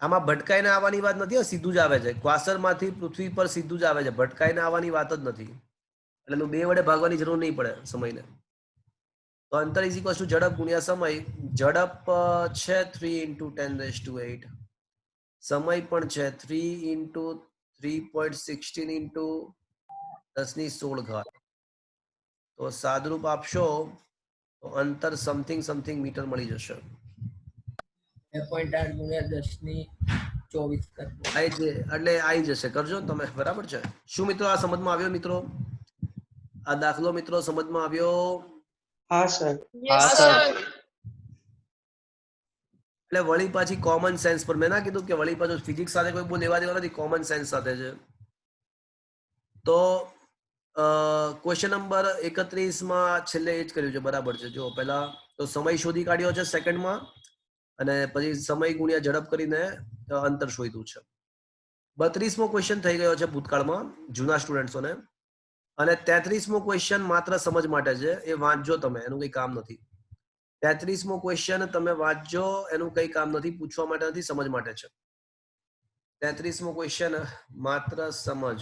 આમાં ભટકાઈને આવવાની વાત નથી, સીધું જ આવે છે. ક્વાસર માંથી પૃથ્વી પર સીધું જ આવે છે, ભટકાઈને આવવાની વાત જ નથી. એટલે એનું 2 વડે ભાગવાની જરૂર નહીં પડે સમયને. તો અંતર ઇઝ ઇક્વલ ટુ ઝડપ ગુણ્યા સમય. ઝડપ છે 3 × 10⁸. સમય પણ છે 3 × 3.16 × 10⁻16. તો સાદરૂપ આપશો તો અંતર સમથિંગ મીટર મળી જશે. 2.8 × 10⁻24 એટલે આવી જશે. કરજો તમે, બરાબર છે. શું મિત્રો આ સમજમાં આવ્યો? મિત્રો આ દાખલો મિત્રો સમજમાં આવ્યો? હા સર. એટલે વળી પાછી કોમન સેન્સ પર, મેં ના કીધું કે વળી પાછું ફિઝિક્સ સાથે કોઈ બહુ લેવા દેવા નથી, કોમન સેન્સ સાથે છે. તો ક્વેશ્ચન નંબર 31 છેલ્લે એ જ કર્યું છે, બરાબર છે. જો પહેલા તો સમય શોધી કાઢ્યો છે સેકન્ડમાં, અને પછી સમય ગુણ્યા ઝડપ કરીને અંતર શોધ્યું છે. 32મો ક્વેશ્ચન થઈ ગયો છે ભૂતકાળમાં જૂના સ્ટુડન્ટ્સોને. અને 33મો ક્વેશ્ચન માત્ર સમજ માટે છે. એ વાંચજો તમે, એનું કઈ કામ નથી. 33મો ક્વેશ્ચન તમે વાંચજો, એનું કઈ કામ નથી, પૂછવા માટે નથી, સમજ માટે છે. 33મો ક્વેશ્ચન માત્ર સમજ.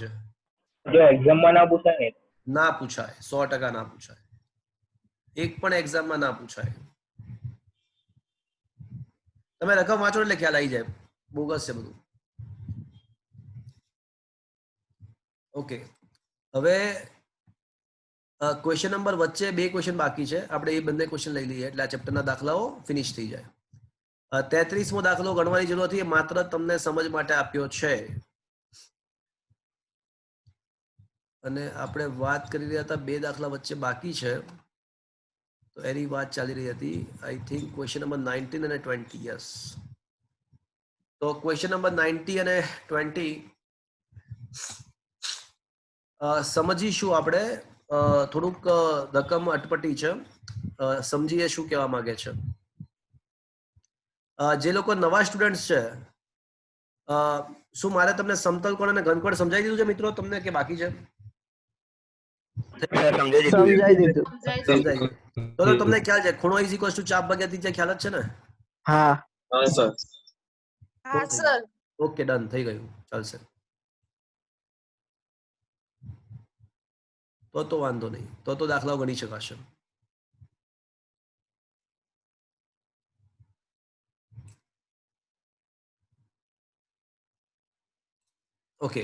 જો એક્ઝામમાં ના પૂછાય ને? ના પૂછાય, 100% ના પૂછાય. એક પણ એક્ઝામમાં ના પૂછાય. તમે રકમ વાંચો એટલે ખ્યાલ આવી જાય, બોગસ છે બધું. ઓકે, હવે ક્વેશ્ચન નંબર વચ્ચે 2 ક્વેશ્ચન બાકી છે. આપણે એ બંને ક્વેશ્ચન લઈ લઈએ એટલે આ ચેપ્ટરના દાખલાઓ ફિનિશ થઈ જાય. 33મો દાખલો ગણવાની જરૂર નથી, માત્ર તમને સમજ માટે આપ્યો છે. અને આપણે વાત કરી રહ્યા હતા 2 દાખલા વચ્ચે બાકી છે, તો એની વાત ચાલી રહી હતી. આઈ થિંક ક્વેશ્ચન નંબર 19 અને 20. યસ. તો ક્વેશ્ચન નંબર 19 અને 20 સમજીશું આપણે. થોડુંક રકમ અટપટી છે, સમજીએ શું કહેવા માંગે છે. જે લોકો નવા સ્ટુડન્ટ છે, શું મારે તમને સમતલ કોણ અને ઘનકોણ સમજાવી દીધું છે મિત્રો તમને, કે બાકી છે? સમજાઈ દીધું. સમજાઈ ગયું. તો તમને ખ્યાલ છે ખૂણો ઇઝ ઇક્વલ ટુ ચાપ ભાગ્યા ત્રિજ્યા, ખ્યાલ જ છે ને? હા સર. ઓકે, ડન, થઈ ગયું, ચાલશે. તો વાંધો નહીં, તો દાખલાઓ ગણી શકાશે. ઓકે,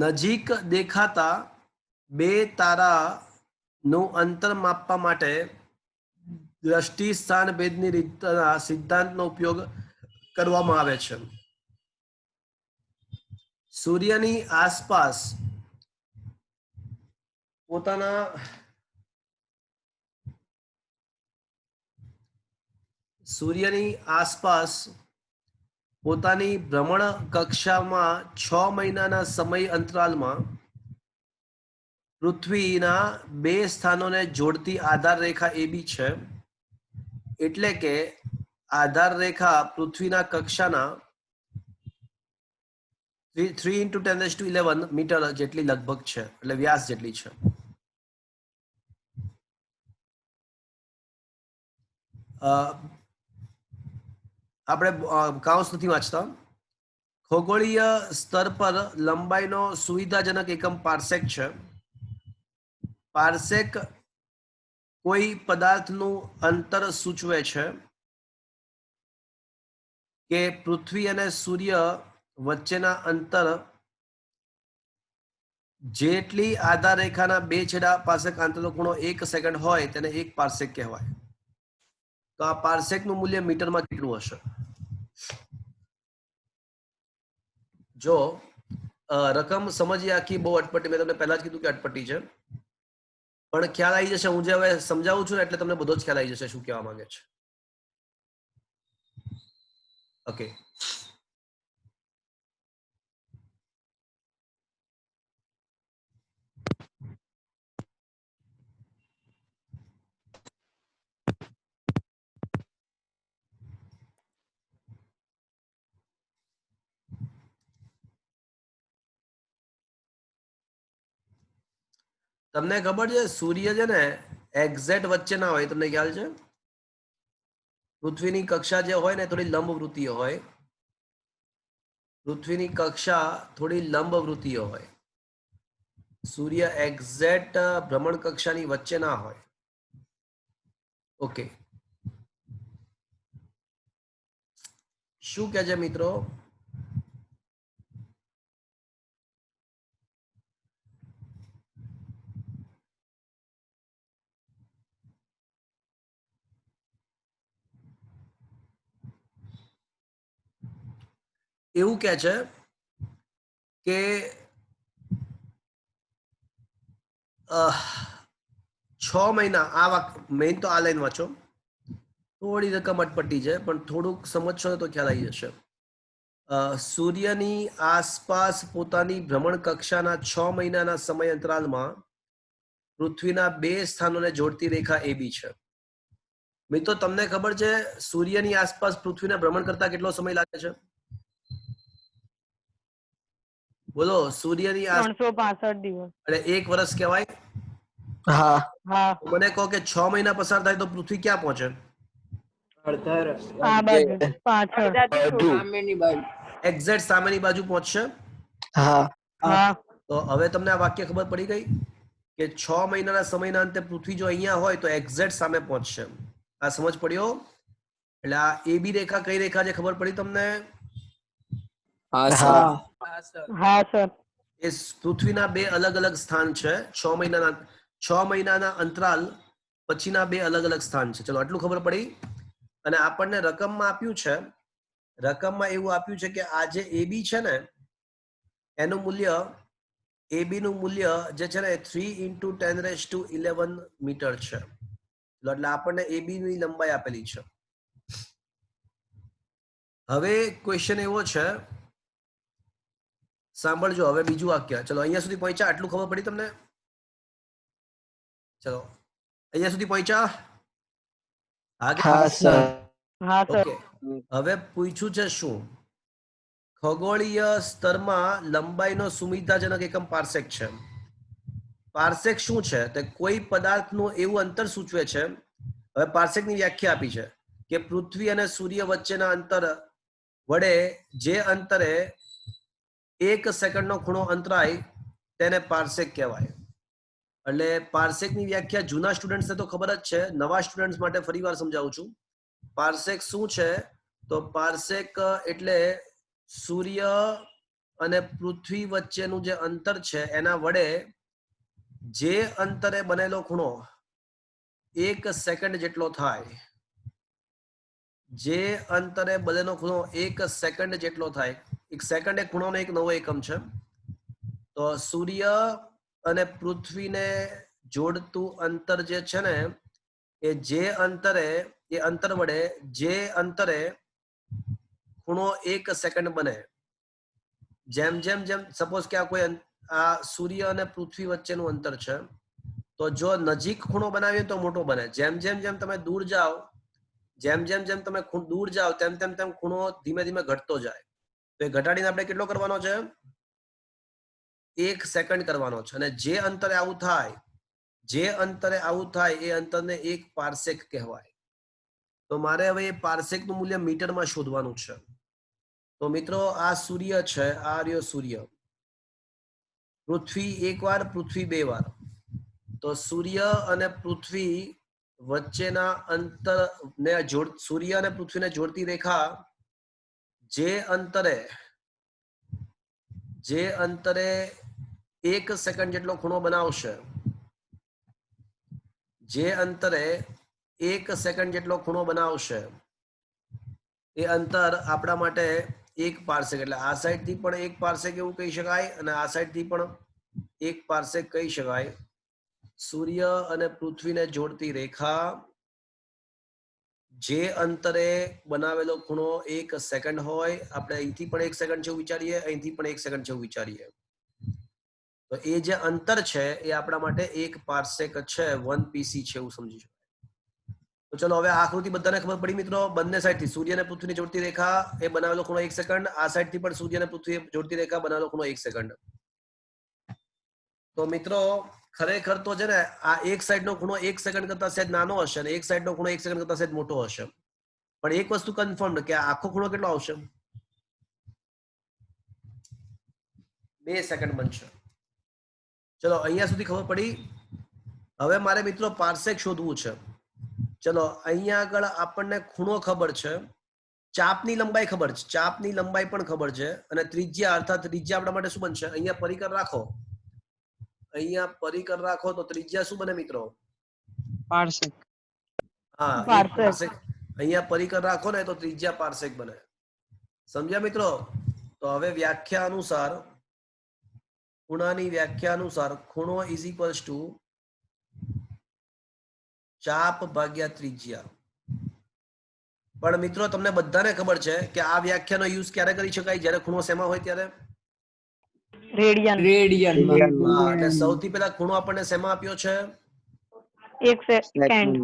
નજીક દેખાતા 2 તારાનું અંતર માપવા માટે દ્રષ્ટિ સ્થાન ભેદની રીતના સિદ્ધાંતનો ઉપયોગ કરવામાં આવે છે. સૂર્યની આસપાસ પોતાની ભ્રમણ કક્ષામાં 6 મહિનાના સમય અંતરાલમાં પૃથ્વીના 2 સ્થાનોને જોડતી આધાર રેખા AB છે. એટલે કે આધાર રેખા પૃથ્વીના કક્ષાના 3 into 10⁻11 મીટર જેટલી લગભગ છે, એટલે વ્યાસ જેટલી છે. આપણે કાઉન્સ નથી વાંચતા. ખગોળીય સ્તર પર લંબાઈનો સુવિધાજનક એકમ પાર્સેક છે. પાર્સેક કોઈ પદાર્થનું અંતર સૂચવે છે કે પૃથ્વી અને સૂર્ય વચ્ચેના અંતર જેટલી આધાર રેખાના બે છેડા પાર્સેક આંતરનો ખૂણો 1 સેકન્ડ હોય તેને 1 પાર્સેક કહેવાય. તો આ પાર્સેકનું મૂલ્ય મીટરમાં કેટલું હશે? જો રકમ સમજીએ આખી બહુ અટપટી, મેં તમને પહેલા જ કીધું કે અટપટી છે, પણ ખ્યાલ આવી જશે. હું જે હવે સમજાવું છું ને એટલે તમને બધો જ ખ્યાલ આવી જશે શું કહેવા માંગે છે. ઓકે, તમને ખબર છે સૂર્ય છે ને એક્ઝેક્ટ વચ્ચે ના હોય, તમને ખ્યાલ છે? પૃથ્વીની કક્ષા જે હોય ને થોડી લંબવૃત્તીય હોય. પૃથ્વીની કક્ષા થોડી લંબવૃત્તીય હોય. સૂર્ય એક્ઝેક્ટ ભ્રમણ કક્ષાની વચ્ચે ના હોય. ઓકે, શું કહે છે મિત્રો? એવું કે છે કે 6 મહિના, આ મેઇન તો આ લાઈન વાંચો, થોડી રકમ અટપટી છે પણ થોડુંક સમજશો ને તો ખ્યાલ આવી જશે. સૂર્યની આસપાસ પોતાની ભ્રમણ કક્ષાના 6 મહિનાના સમય અંતરાલમાં પૃથ્વીના બે સ્થાનોને જોડતી રેખા AB છે. મિત્રો તમને ખબર છે સૂર્યની આસપાસ પૃથ્વીને ભ્રમણ કરતા કેટલો સમય લાગે છે? બોલો, સૂર્યની 365 દિવસ. એટલે 1 વર્ષ કહેવાય. હા. હા, મને કહો કે 6 મહિના પસાર થાય તો પૃથ્વી ક્યાં પહોંચે? આ બાજુ પાછળ. સામેની બાજુ. એક્ઝેક્ટ સામેની બાજુ પહોંચશે. હા. હા, તો હવે તમને આ વાક્ય ખબર પડી ગઈ કે 6 મહિનાના સમયના અંતે પૃથ્વી જો અહીંયા હોય તો એક્ઝેક્ટ સામે પહોંચશે. આ સમજ પડ્યો? એટલે આ AB રેખા કઈ રેખા છે ખબર પડી તમને? હા હા. સર. હા સર. હા સર. એ પૃથ્વીના બે અલગ અલગ સ્થાન છે. 6 મહિનાના અંતરાલ પછીના બે અલગ અલગ સ્થાન છે. ચલો આટલું ખબર પડી. અને આપણને રકમમાં આપ્યું છે, રકમમાં એવું આપ્યું છે કે આ જે AB છે ને એનું મૂલ્ય, AB નું મૂલ્ય જે છે ને 3 into 10⁻11 મીટર છે. એટલે આપણને AB ની લંબાઈ આપેલી છે. હવે ક્વેશ્ચન એવો છે, સાંભળજો હવે બીજું વાક્ય. ચલો અહીંયા સુધી પહોંચ્યા? આટલું ખબર પડી તમને? ચલો અહીંયા સુધી પહોંચ્યા? હા સર. હા સર. ઓકે, હવે પૂછ્યું છે શું? ખગોળીય સ્તરમાં લંબાઈનો સુવિધાજનક એકમ પાર્સેક છે. પાર્સેક શું છે? તે કોઈ પદાર્થનું એવું અંતર સૂચવે છે. હવે પાર્સેકની વ્યાખ્યા આપી છે કે પૃથ્વી અને સૂર્ય વચ્ચેના અંતર વડે જે અંતરે 1 સેકન્ડનો ખૂણો અંતરાય તેને પાર્સેક કહેવાય. એટલે પાર્સેકની વ્યાખ્યા જૂના સ્ટુડન્ટ્સને તો ખબર જ છે, નવા સ્ટુડન્ટ્સ માટે ફરીવાર સમજાવું છું. પાર્સેક શું છે? તો પાર્સેક એટલે સૂર્ય અને પૃથ્વી વચ્ચેનું જે અંતર છે એના વડે જે અંતરે બનેલો ખૂણો 1 સેકન્ડ જેટલો થાય, જે અંતરે બનેલો ખૂણો 1 સેકન્ડ જેટલો થાય. 1 સેકન્ડ એ ખૂણોનો એક નવો એકમ છે. તો સૂર્ય અને પૃથ્વીને જોડતું અંતર જે છે ને એ જે અંતરે, એ અંતર વડે જે અંતરે ખૂણો 1 સેકન્ડ બને, જેમ જેમ જેમ સપોઝ કે આ કોઈ આ સૂર્ય અને પૃથ્વી વચ્ચેનું અંતર છે, તો જો નજીક ખૂણો બનાવીએ તો મોટો બને. જેમ જેમ જેમ તમે દૂર જાઓ, જેમ જેમ જેમ તમે દૂર જાઓ તેમ તેમ તેમ ખૂણો ધીમે ધીમે ઘટતો જાય. તો એ ઘટાડીને આપણે કેટલો કરવાનો છે? 1 સેકન્ડ કરવાનો છે. અને જે અંતરે આવું થાય એ અંતરને 1 પાર્સેક કહેવાય. તો મારે હવે એ પાર્સેક નું મૂલ્ય મીટરમાં શોધવાનું છે. તો મિત્રો આ સૂર્ય છે, આ રહ્યો સૂર્ય. પૃથ્વી એક વાર, પૃથ્વી 2 વાર. તો સૂર્ય અને પૃથ્વી વચ્ચેના અંતર ને સૂર્ય અને પૃથ્વીને જોડતી રેખા જે અંતરે 1 સેકન્ડ જેટલો ખૂણો બનાવશે, એ અંતર આપણા માટે 1 પાર્સેક, એટલે આ સાઈડ થી પણ 1 પાર્સેક એવું કહી શકાય અને આ સાઈડ થી પણ 1 પાર્સેક કહી શકાય. સૂર્ય અને પૃથ્વીને જોડતી રેખા જે અંતરે બનાવેલો ખૂણો 1 સેકન્ડ હોય, આપણે અહીંથી પણ 1 સેકન્ડ જેવું વિચારીએ, અહીંથી પણ 1 સેકન્ડ જેવું વિચારીએ, તો એ જે અંતર છે એ આપણા માટે 1 પાર્સેક છે, 1 પીસી છે એવું સમજી શકાય. તો ચલો હવે આકૃતિ બધાને ખબર પડી મિત્રો. બંને સાઈડ થી સૂર્ય અને પૃથ્વીને જોડતી રેખા એ બનાવેલો ખૂણો 1 સેકન્ડ, આ સાઈડ થી પણ સૂર્ય અને પૃથ્વી જોડતી રેખા બનાવેલો ખૂણો 1 સેકન્ડ. તો મિત્રો ખરેખર તો છે ને આ એક સાઈડ નો ખૂણો 1 સેકન્ડ કરતા સહેજ નાનો હશે અને એક સાઈડ નો ખૂણો 1 સેકન્ડ કરતા સહેજ મોટો હશે. પણ એક વસ્તુ કન્ફર્મ કે આ આખો ખૂણો કેટલો આવશે? 2 સેકન્ડ બનશે. ચલો અહીંયા સુધી ખબર પડી. હવે મારે મિત્રો પાર્સેક શોધવું છે. ચલો અહીંયા આગળ આપણને ખૂણો ખબર છે, ચાપની લંબાઈ ખબર છે, ચાપની લંબાઈ પણ ખબર છે, અને ત્રિજ્યા અર્થાત ત્રિજ્યા આપણા માટે શું બનશે? અહીંયા પરિકર રાખો, તો ત્રિજ્યા શું બને મિત્રો? પાર્સેક. હા, પાર્સેક. અહીંયા પરિકર રાખો ને તો ત્રિજ્યા પાર્સેક બને. સમજ્યા મિત્રો? તો હવે વ્યાખ્યા અનુસાર, ખૂણાની વ્યાખ્યા અનુસાર ખૂણો ઇઝ ઇક્વલ્સ ટુ ચાપ ભાગ્યા ત્રિજ્યા. પણ મિત્રો તમને બધાને ખબર છે કે આ વ્યાખ્યાનો યુઝ ક્યારે કરી શકાય? જ્યારે ખૂણો શેમાં હોય ત્યારે? રેડિયન. એટલે સૌથી પહેલા ખૂણો આપણને શેમાં આપ્યો છે? 1 સેકન્ડ.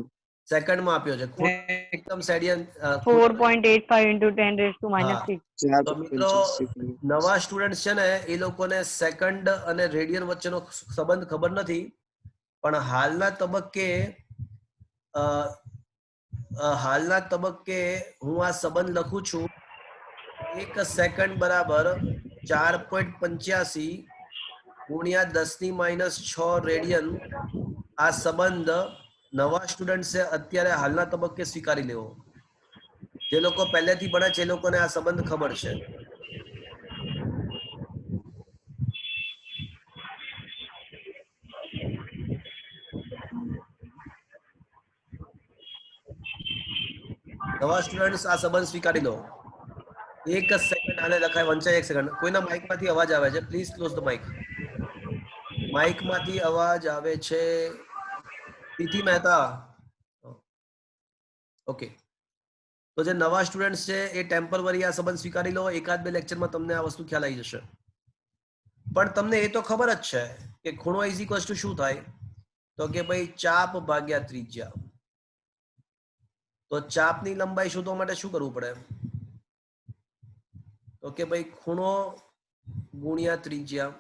સેકન્ડમાં આપ્યો છે. ખૂણો એકદમ સેડિયન 4.85 into 10 raised to minus 6. તો મિત્રો નવા સ્ટુડન્ટ છે ને એ લોકોને સેકન્ડ અને રેડિયન વચ્ચેનો સંબંધ ખબર નથી, પણ હાલના તબક્કે હું આ સંબંધ લખું છું. 1 સેકન્ડ બરાબર 4.85 ગુણ્યા 10⁻⁶ રેડિયન. આ સંબંધ નવા સ્ટુડન્ટ છે અત્યારે હાલના તબક્કે સ્વીકારી લેવો. જે લોકો પહેલેથી ભણે છે એ લોકોને આ સંબંધ ખબર છે. નવા સ્ટુડન્ટ આ સંબંધ સ્વીકારી લો. 1 સેકન્ડ આને લખાય વંચાય 1 સેકન્ડ. કોઈના માઇક માંથી અવાજ આવે છે? Please close the mic. Mic માંથી અવાજ આવે છે. તિથિ મહેતા. ઓકે. તો જે નવા સ્ટુડન્ટ છે એ ટેમ્પરરી આ સંબંધ સ્વીકારી લો. 1-2 લેક્ચરમાં તમને આ વસ્તુ ખ્યાલ આવી જશે. પણ તમને એ તો ખબર જ છે કે ખૂણો ઇઝ ઇક્વલ્સ ટુ શું થાય? તો કે ભાઈ ચાપ ભાગ્યા ત્રિજ્યા. તો ચાપની લંબાઈ શોધવા માટે શું કરવું પડે? તો કે ભાઈ ખૂણો ગુણ્યા ત્રિજ્યા.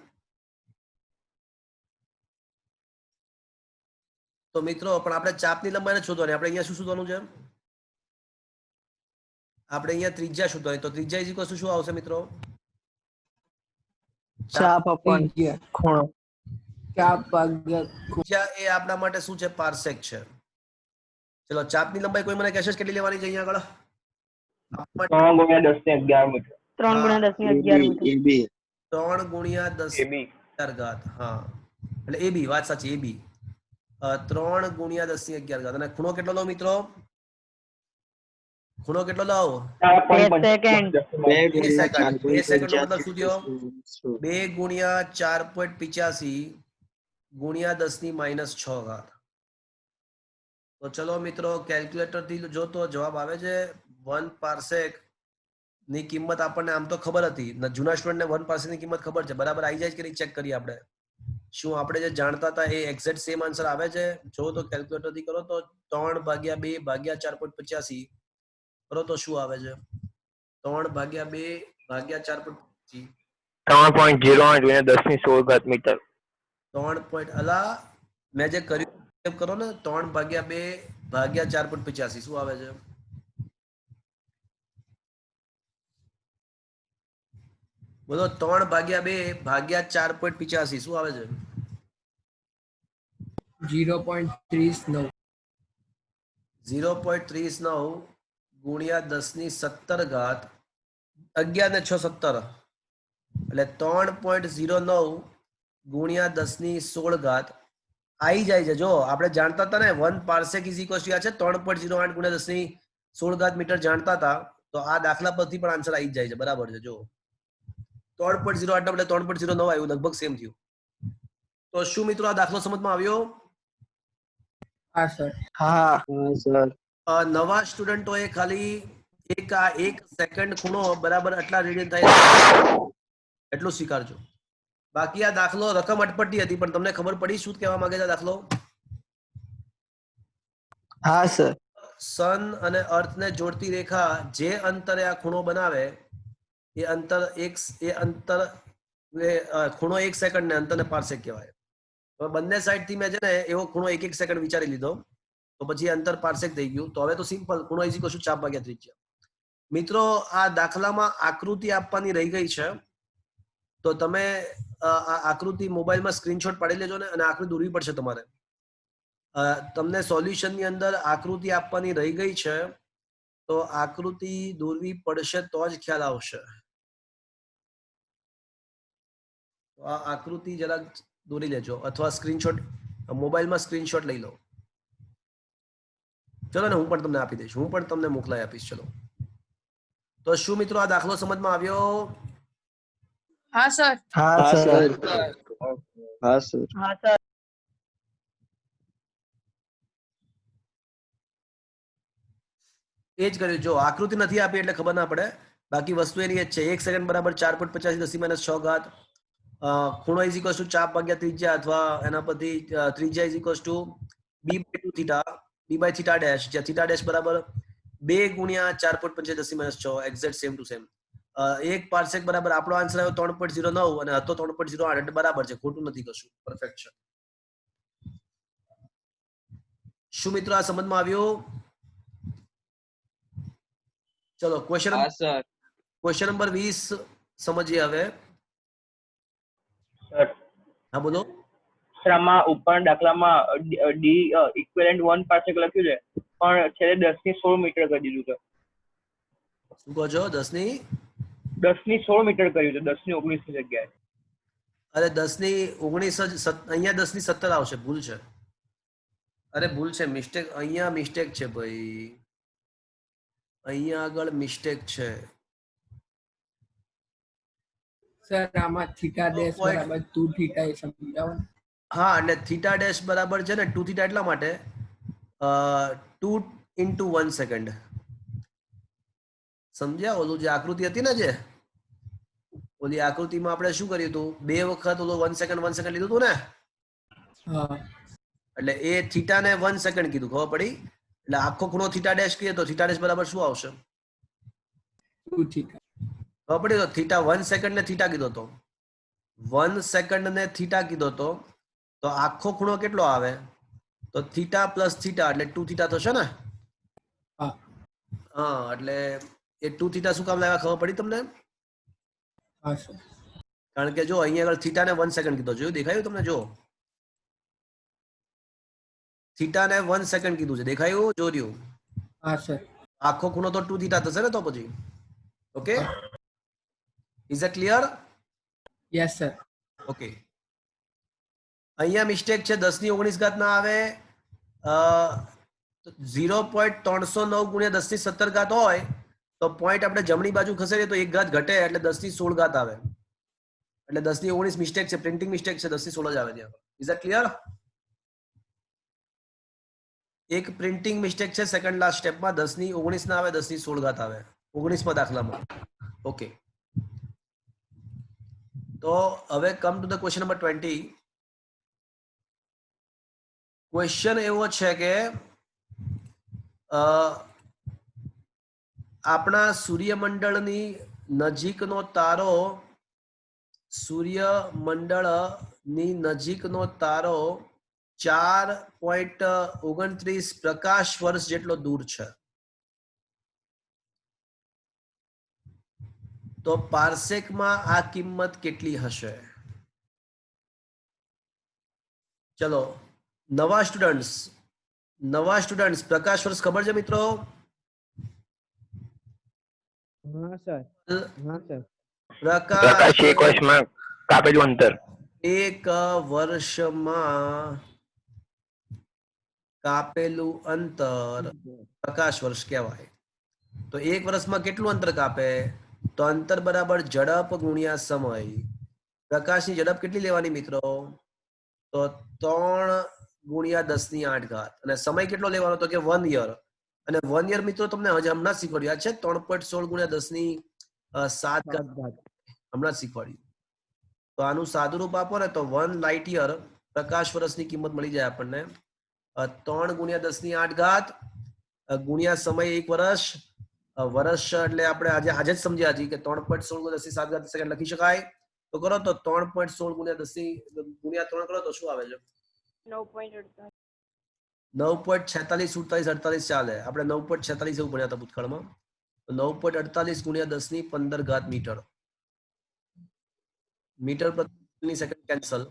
તો મિત્રો પણ આપણે ચાપની લંબાઈને શોધવાની, આપણે અહીંયા શું શોધવાનું છે? આપણે અહીંયા ત્રિજ્યા શોધવાની. તો ત્રિજ્યા ઇઝ ઇક્વલ્સ ટુ શું આવશે મિત્રો? ચાપ અપોન ખૂણો. ચાપ ભાગ્યા ત્રિજ્યા એ આપણા માટે શું છે? પાર્સેક છે. ચલો ચાપની લંબાઈ કોઈ મને કહેશે કેટલી લેવાની છે અહીંયા આગળ? 3 × 10⁻11 મીટર. 3 × 10⁻11 મીટર. 3 × 10⁻11. હા, એટલે એબી વાત સાચી. એબી 3 × 10⁻11. અને ખૂણો કેટલો લો મિત્રો? ખૂણો કેટલો લાવો? 2 સેકન્ડ. 2 સેકન્ડ. 2 સેકન્ડ નો મતલબ શું થયો? 2 × 4.85 ગુણ્યા 10⁻⁶. તો ચલો મિત્રો કેલ્ક્યુલેટર થી જો તો જવાબ આવે છે 1 પાર્સેક ની કિંમત આપણને આમ તો ખબર હતી. જૂના સ્ટુડન્ટ ને 1 પાર્સેક ની કિંમત ખબર છે. બરાબર આવી જાય કે નહીં ચેક કરીએ આપણે. શું આપણે જે જાણતા હતા એ એક્ઝેક્ટ સેમ આન્સર આવે છે? જો તો કેલ્ક્યુલેટર થી કરો તો 3/2 / 4.85 કરો તો શું આવે છે? 3 ભાગ્યા 2 ભાગ્યા 4.25 3.08 ગુણ્યા 10 ની 16 ઘાત મીટર. 3 અલા મેં જે કર્યું એમ કરો ને 3 ભાગ્યા 2 ભાગ્યા 4.85 શું આવે છે? બોલો 3 ભાગ્યા 2 ભાગ્યા 4.85 શું આવે છે? 0.39. 0.39 ગુણ્યા 10 ની 17 ઘાત 11 ને 6 17 એટલે 3.09 ગુણ્યા 10 ની 16 ઘાત આવી જાય છે. જો આપણે જાણતા હતા ને 1 પાર્સેક ઇઝ ઇક્વલ ટુ આ છે 3.08 ગુણ્યા 10 ની 16 ઘાત મીટર જાણતા હતા તો આ દાખલા પરથી પણ આન્સર આવી જ જાય છે. બરાબર છે. જો 3.08 ના બદલે 3.09 આવ્યું, લગભગ સેમ થયું. તો શું મિત્રો આ દાખલો સમજમાં આવ્યો? હા સર. હા સર નવા સ્ટુડન્ટોએ ખાલી એક સેકન્ડ ખૂણો બરાબર આટલા રેડિયન થાય એટલું સ્વીકારજો. બાકી આ દાખલો રકમ અટપટી હતી પણ તમને ખબર પડી શું કહેવા માંગે છે દાખલો? હા સર સન અને અર્થ ને જોડતી રેખા જે અંતરે આ ખૂણો બનાવે એ અંતર ખૂણો 1 સેકન્ડ ને અંતરને પાર્સેક કહેવાય. હવે બંને સાઈડ થી મેં છે ને એવો ખૂણો 1 સેકન્ડ વિચારી લીધો તો પછી અંતર પાર્સેક થઈ ગયું. તો હવે તો સિમ્પલ ખૂણો ઇઝ ઇક્વલ ટુ ચાપ ભાગ્યા ત્રિજ્યા. મિત્રો આ દાખલામાં આકૃતિ આપવાની રહી ગઈ છે તો તમે આ આકૃતિ મોબાઈલમાં સ્ક્રીનશોટ પાડી લેજો ને અને આકૃતિ દોરવી પડશે તમારે. તમને સોલ્યુશન ની અંદર આકૃતિ આપવાની રહી ગઈ છે તો આકૃતિ દોરવી પડશે તો જ ખ્યાલ આવશે. તો આ આકૃતિ જરાક દોરી લેજો અથવા સ્ક્રીનશોટ મોબાઈલમાં સ્ક્રીનશોટ લઈ લો. ચલો ને હું પણ તમને આપી દઈશ, હું પણ તમને મોકલાઈ આપીશ. ચલો તો શું મિત્રો આ દાખલો સમજમાં આવ્યો? હા સર. હા સર હા સર હા સર. એ જ કર્યું. જો આકૃતિ નથી આપી એટલે ખબર ના પડે, બાકી વસ્તુ એની જ છે. 1 સેકન્ડ બરાબર 4.85 10 - 6 ઘાત. ખૂણો ઇઝ ઇક્વલ ટુ ચાપ ભાગ્યા ત્રિજ્યા અથવા એના પરથી ત્રિજ્યા is equal to b/2 theta b/ theta dash, જ્યાં થીટા ડેશ બરાબર 2 ગુણ્યા 4.85 10 - 6 એક્ઝેક્ટ સેમ ટુ સેમ. 1 પાર્સેક બરાબર આપણો આન્સર આવ્યો 3.09 અને હતો 3.08 એટલે બરાબર છે, ખોટું નથી કશું, પરફેક્ટ છે. શું મિત્રો આ સમજમાં આવ્યું? ચલો ક્વેશ્ચન નંબર 20 સમજીએ હવે. સર હા બોલો. સર આમાં ઉપરના દાખલામાં ડી ઇક્વિવેલન્ટ 1 પાર્સેક લખ્યું છે પણ છેલ્લે 10 ની 16 મીટર કરી દીધું છે. શું કહો છો? 10 ની 16 મીટર કર્યું છે 10 ની 19 ની જગ્યાએ. અરે 10 ની 19 જ અહીંયા 10 ની 17 આવશે. ભૂલ છે. અરે ભૂલ છે, મિસ્ટેક અહીંયા મિસ્ટેક છે ભાઈ, અહીંયા આગળ મિસ્ટેક છે. સર આમાં થીટા ડેશ બરાબર 2 થીટા એ સમજાવો ને. હા એટલે થીટા ડેશ બરાબર છે ને 2 થીટા એટલા માટે 2 × 1 સેકન્ડ. સમજ્યા? ઓલું જે આકૃતિ હતી ને, જે ઓલી આકૃતિમાં આપણે શું કર્યું હતું, 2 વખત ઓલું 1 સેકન્ડ લીધું હતું ને, હા એટલે એ થીટા ને 1 સેકન્ડ કીધું, ખબર પડી? એટલે આખો ખૂણો થીટા ડેશ કીએ તો થીટા ડેશ બરાબર શું આવશે? 2 થીટા. ખબર પડી? તો થીટા 1 સેકન્ડ ને થીટા કીધો તો 1 સેકન્ડ ને થીટા કીધો તો આખો ખૂણો કેટલો આવે? તો થીટા પ્લસ થીટા એટલે 2 થીટા થશે ને. હા હા એટલે એ 2 થીટા શું કામ લાવ્યા ખબર પડી તમને? હા સર. કારણ કે જો અહીંયા આગળ થીટા ને 1 સેકન્ડ કીધો, જોયું? દેખાયું તમને? જો થીટા ને 1 સેકન્ડ કીધું છે, દેખાયું? જોયું? હા સર. આખો ખૂણો તો 2 થીટા થશે ને તો પછી. Okay, is it clear? Yes sir. Okay. અહીંયા મિસ્ટેક છે, 10 ની 19 ઘાત ના આવે. 0.309 ગુણ્યા 10 ની 17 ઘાત હોય તો પોઈન્ટ આપણે જમણી બાજુ ખસેડીએ તો 1 ઘાત ઘટે એટલે 10 ની 16 ઘાત આવે. એટલે 10 ની 19 મિસ્ટેક છે, પ્રિન્ટિંગ મિસ્ટેક છે, 10 ની 16 જ આવે ત્યાં. Is it clear? એક પ્રિન્ટિંગ મિસ્ટેક છે સેકન્ડ લાસ્ટ સ્ટેપમાં, 10 ની 19 ના આવે, 10 ની 16 ઘાત આવે 19માં દાખલામાં. ઓકે, તો હવે come to the question number 20. Question એવો છે કે આપણા સૂર્યમંડળની નજીકનો તારો તારો 4.29 પ્રકાશ વર્ષ જેટલો દૂર છે. તો પાર્સેકમાં આ કિંમત કેટલી હશે? ચલો નવા સ્ટુડન્ટ્સ પ્રકાશ વર્ષ ખબર છે મિત્રો? હા સર. હા સર. પ્રકાશ એક વર્ષમાં કાપેલું અંતર. એક વર્ષમાં કાપેલું અંતર પ્રકાશ વર્ષ કહેવાય. તો એક વર્ષમાં કેટલું અંતર કાપે? તો અંતર બરાબર ઝડપ ગુણ્યા સમય. પ્રકાશની ઝડપ કેટલી લેવાની મિત્રો? તો 3 ગુણ્યા 10⁸ અને સમય કેટલો લેવાનો? તો કે 1 યર. અને 1 યર મિત્રો તમને હમણાં શીખવાડ્યું છે 3.16 ગુણ્યા 10⁷ હમણાં શીખવાડ્યું. તો આનું સાદું રૂપ આપો ને તો 1 લાઇટ યર પ્રકાશ વર્ષની કિંમત મળી જાય આપણને. 3 ગુણ્યા 10⁸ ગુણ્યા સમય 1 વર્ષ. વર્ષ એટલે આપણે આજે જ સમજ્યા છીએ કે 3.16 ગુણ્યા 10⁷ સેકન્ડ લખી શકાય. તો કરો તો 3.16 ગુણ્યા 10 ગુણ્યા 3 કરો તો શું આવે છે? 9.46 ચાલે. આપણે 9.46 એવું ભણ્યા હતા ભૂતકાળમાં. તો 9.48 ગુણ્યા 10⁻15 મીટર. મીટર પ્રતિ સેકન્ડ કેન્સલ,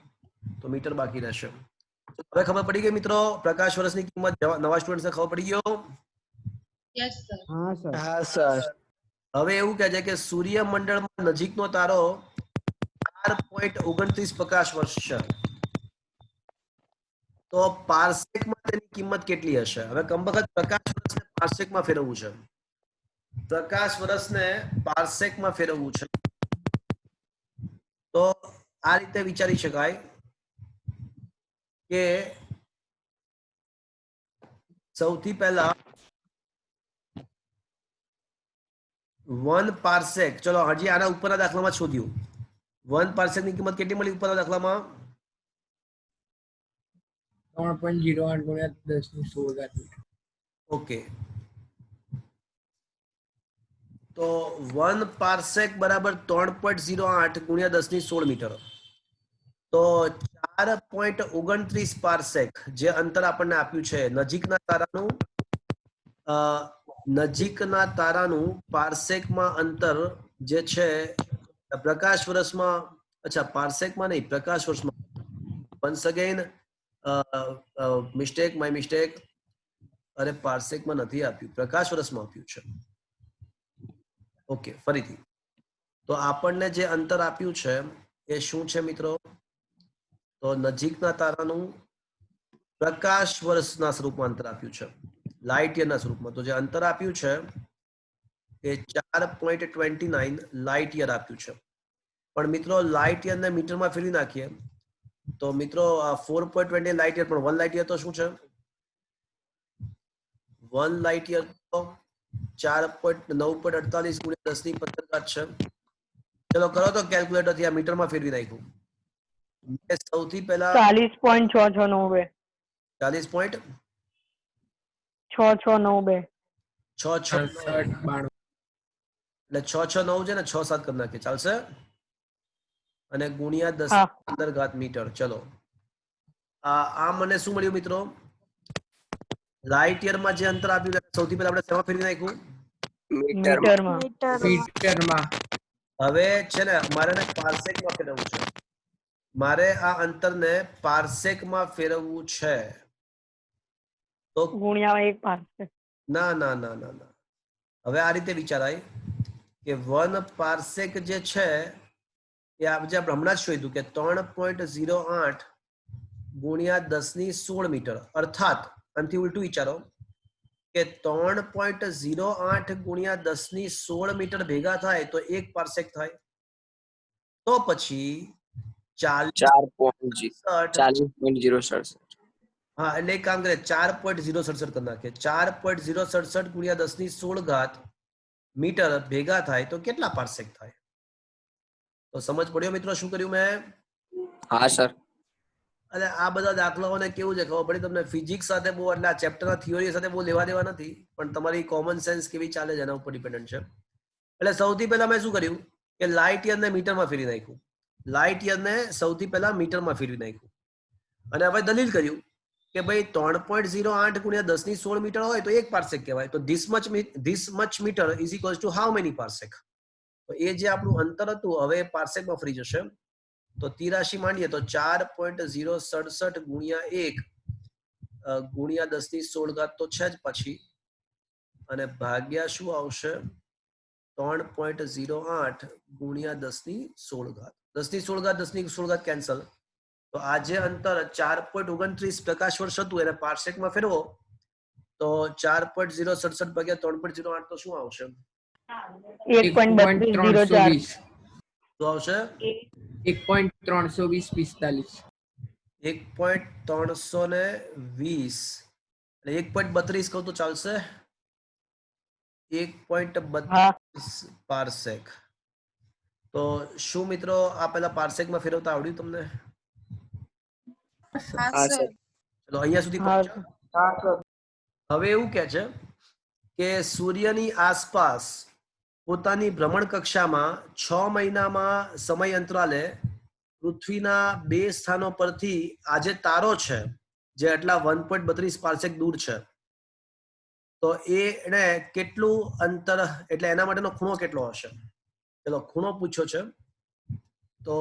તો મીટર બાકી રહેશે. હવે ખબર પડી ગઈ મિત્રો પ્રકાશ વર્ષની કિંમત? નવા સ્ટુડન્ટ્સને ખબર પડી ગયો? હા સર. હા સર. હવે એવું કહે છે કે સૂર્યમંડળમાં નજીકનો તારો 4.29 પ્રકાશ વર્ષ છે. તો પાર્સેકમાં તેની કિંમત કેટલી હશે? હવે કમબખત પ્રકાશ વર્ષને પાર્સેકમાં ફેરવવું છે. પ્રકાશ વર્ષને પાર્સેકમાં ફેરવવું છે. તો આ રીતે વિચારી શકાય કે સૌથી પહેલા 1 પાર્સેક, ચલો હજી આના ઉપરના દાખલામાં શોધ્યું. 1 પાર્સેકની કિંમત કેટલી મળી ઉપરના દાખલામાં? 3.08 ગુણ્યા 10⁻16 મીટર. ઓકે, તો 1 પાર્સેક બરાબર 3.08 ગુણ્યા 10⁻16 મીટર. તો 4.29 પાર્સેક જે અંતર આપણને આપ્યું છે નજીકના તારાનું પાર્સેકમાં અંતર જે છે પ્રકાશ વર્ષમાં, અચ્છા પાર્સેકમાં નહીં પ્રકાશ વર્ષમાં. Once again my mistake. અરે પાર્સેકમાં નથી આપ્યું, પ્રકાશ વર્ષમાં આપ્યું છે. ઓકે, ફરીથી. તો આપણને જે અંતર આપ્યું છે એ શું છે મિત્રો? તો નજીકના તારાનું પ્રકાશ વર્ષના સ્વરૂપમાં અંતર આપ્યું છે, લાઇટ યરના સ્વરૂપમાં. તો જે અંતર આપ્યું છે એ 4.29 લાઇટ યર આપ્યું છે. પણ મિત્રો લાઇટ યરને મીટરમાં ફેરવી નાખીએ તો મિત્રો 4.20 લાઇટ યર, પણ 1 લાઇટ યર તો શું છે? 1 લાઇટ યર તો 4.9.48 ગુણ્યા 10⁻15 છે. ચલો કરો તો કેલ્ક્યુલેટર થી આ મીટરમાં ફેરવી નાખ્યું. સૌથી પહેલા 40.669 40.669 એટલે 669 છે ને 6 7 કરી નાખીએ ચાલશે. અને ગુણ્યા 10⁻15 મીટર. ચલો આ મને શું મળ્યું મિત્રો? લાઇટ યરમાં જે અંતર આપ્યું સૌથી પહેલા આપણે શેમાં ફેરવી નાખ્યું? મીટરમાં. હવે છે ને મારે પાર્સેકમાં ફેરવવું છે. મારે આ અંતરને પાર્સેકમાં ફેરવવું છે. તો ગુણ્યા 1 પાર્સેક. ના. હવે આ રીતે વિચારાય કે 1 પાર્સેક જે છે એ આપણે હમણાં જ શોધ્યું કે 3.08 ગુણ્યા 10⁻16 મીટર. અર્થાત આનાથી ઉલટું વિચારો કે 3.08 ગુણ્યા 10⁻16 મીટર ભેગા થાય તો 1 પાર્સેક થાય. તો પછી 40.067. હા, એટલે એક કામ કરે 4.067 કરી નાખે. 4.067 ગુણ્યા 10⁻16 મીટર ભેગા થાય તો કેટલા પાર્સેક થાય? તો સમજ પડ્યો મિત્રો શું કર્યું મેં? હા સર. અને આ બધા દાખલાઓને કેવું છે ખબર પડી તમને, ફિઝિક્સ સાથે બહુ એટલે આ ચેપ્ટરના થિયોરી સાથે બહુ લેવા દેવા નથી, પણ તમારી કોમન સેન્સ કેવી ચાલે છે એના ઉપર ડિપેન્ડન્ટ છે. એટલે સૌથી પહેલા મેં શું કર્યું કે લાઇટ યરને મીટરમાં ફેરવી નાખ્યું. લાઇટ યરને સૌથી પહેલા મીટરમાં ફેરવી નાખ્યું અને હવે દલીલ કર્યું કે ભાઈ 3.08 ગુણ્યા 10⁻16 મીટર હોય તો 1 પાર્સેક કહેવાય. તો this much metre is equals to how many parsec. તો એ જે આપણું અંતર હતું હવે પાર્સેકમાં ફરી જશે. તો 83 માંડીએ તો 4.067 ગુણ્યા 1 ગુણ્યા 10⁻16 તો છે જ પછી, અને ભાગ્યા શું આવશે 3.08 ગુણ્યા 10⁻16. 10⁻16 10⁻16 કેન્સલ. તો આ જે અંતર 4.29 પ્રકાશ વર્ષ હતું એને પાર્સેકમાં ફેરવો તો 4.067 ભાગ્યા 3.08 તો શું આવશે? 1.3204. શું આવશે? 1.32045. 1.320 અને 1.32 કહું તો ચાલશે? 1.32 પાર્સેક. તો શું મિત્રો આ પેલા પાર્સેકમાં ફેરવતા આવડ્યું તમને? હા સર. ચલો અહીંયા સુધી પહોંચ્યા. હવે એવું કહે છે કે સૂર્યની આસપાસ પોતાની ભ્રમણ કક્ષામાં 6 મહિનામાં સમય અંતરાલે પૃથ્વીના 2 સ્થાનો પરથી આ જે તારો છે જે આટલા 1.32 પાર્સેક દૂર છે તો એને કેટલું અંતર એટલે એના માટેનો ખૂણો કેટલો હશે? ચલો ખૂણો પૂછ્યો છે. તો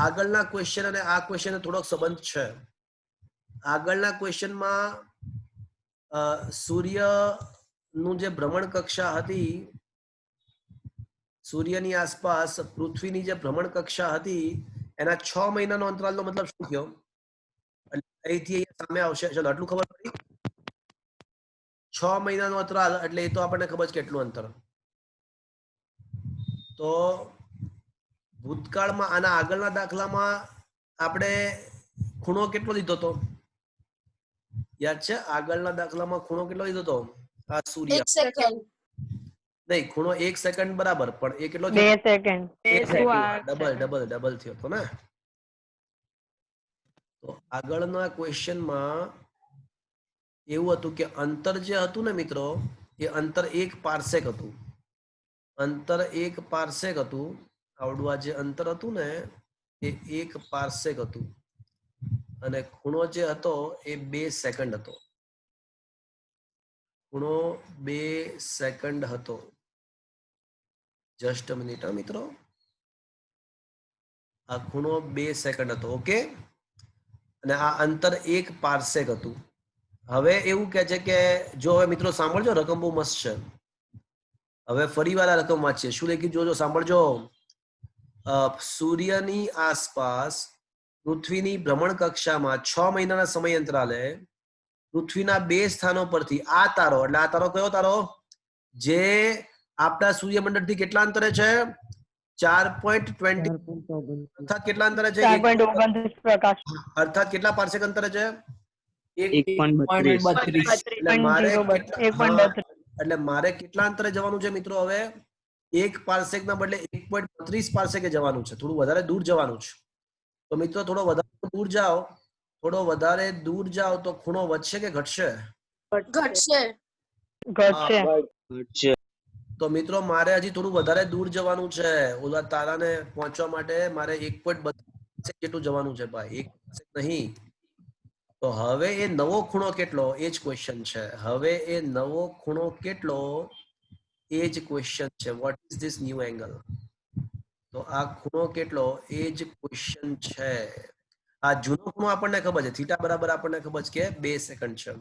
આગળના ક્વેશ્ચન અને આ ક્વેશ્ચન થોડોક સંબંધ છે. આગળના ક્વેશ્ચનમાં સૂર્યનું જે ભ્રમણ કક્ષા હતી, સૂર્યની આસપાસ પૃથ્વીની જે ભ્રમણ કક્ષા હતી એના 6 મહિનાનો અંતરાલનો મતલબ શું થયો? અહીંથી અહીંયા સામે આવશે. ચલો આટલું ખબર પડી. 6 મહિનાનો અંતરાલ એટલે એ તો આપણને ખબર છે કેટલું અંતર. તો ભૂતકાળમાં આના આગળના દાખલામાં આપણે ખૂણો કેટલો લીધો હતો? યાદ છે? આગળના દાખલામાં ખૂણો કેટલો લીધો હતો? આ સૂર્ય નહીં, ખૂણો 1 સેકન્ડ બરાબર, પણ એ કેટલો 2 સેકન્ડ. ડબલ થયો હતો ને. તો આગળના ક્વેશ્ચનમાં એવું હતું કે અંતર જે હતું ને મિત્રો એ અંતર 1 પાર્સેક હતું. અંતર 1 પાર્સેક હતું. આવડું આ જે અંતર હતું ને એ 1 પાર્સેક હતું અને ખૂણો જે હતો એ 2 સેકન્ડ હતો. ખૂણો 2 સેકન્ડ હતો. જસ્ટ મિનિટ મિત્રો, આ ખૂણો 2 સેકન્ડ હતો. ઓકે, અને આ અંતર 1 પાર્સેક હતું. હવે એવું કહે છે કે જો હવે મિત્રો સાંભળજો, રકમ બહુ મસ્ત છે. હવે ફરી વાર આ રકમ વાંચીએ. શું લખ્યું જોજો, સાંભળજો. સૂર્યની આસપાસ પૃથ્વીની ભ્રમણ કક્ષામાં 6 મહિનાના સમય અંતરાલે પૃથ્વીના 2 સ્થાનો પરથી આ તારો, એટલે આ તારો કયો તારો? જે આપણા સૂર્યમંડળથી કેટલા અંતરે છે? 4.20 અર્થાત કેટલા અંતરે છે? 4.29 પ્રકાશ. અર્થાત કેટલા પાર્સેક અંતરે છે? 1.32. એટલે મારે કેટલા અંતરે જવાનું છે મિત્રો? હવે 1 પાર્સેક ના બદલે 1.32 પાર્સેકે જવાનું છે. થોડું વધારે દૂર જવાનું છે. તો મિત્રો થોડો વધારે દૂર જાઓ તો ખૂણો વધશે કે ઘટશે? ઘટશે. તો મિત્રો મારે હજી થોડું વધારે દૂર જવાનું છે. ઓલા તારાને પહોંચવા માટે મારે 1.32 જેટલું જવાનું છે ભાઈ, 1 પાર્સેક નહીં. તો હવે એ નવો ખૂણો કેટલો એ જ ક્વેશ્ચન છે. હવે એ નવો ખૂણો કેટલો એ જ ક્વેશ્ચન છે. What is this new angle? તો આ ખૂણો કેટલો એ જ ક્વેશ્ચન છે. આ જૂનો ખૂણો આપણને ખબર છે, થીટા બરાબર આપણને ખબર છે કે 2 સેકન્ડ છે.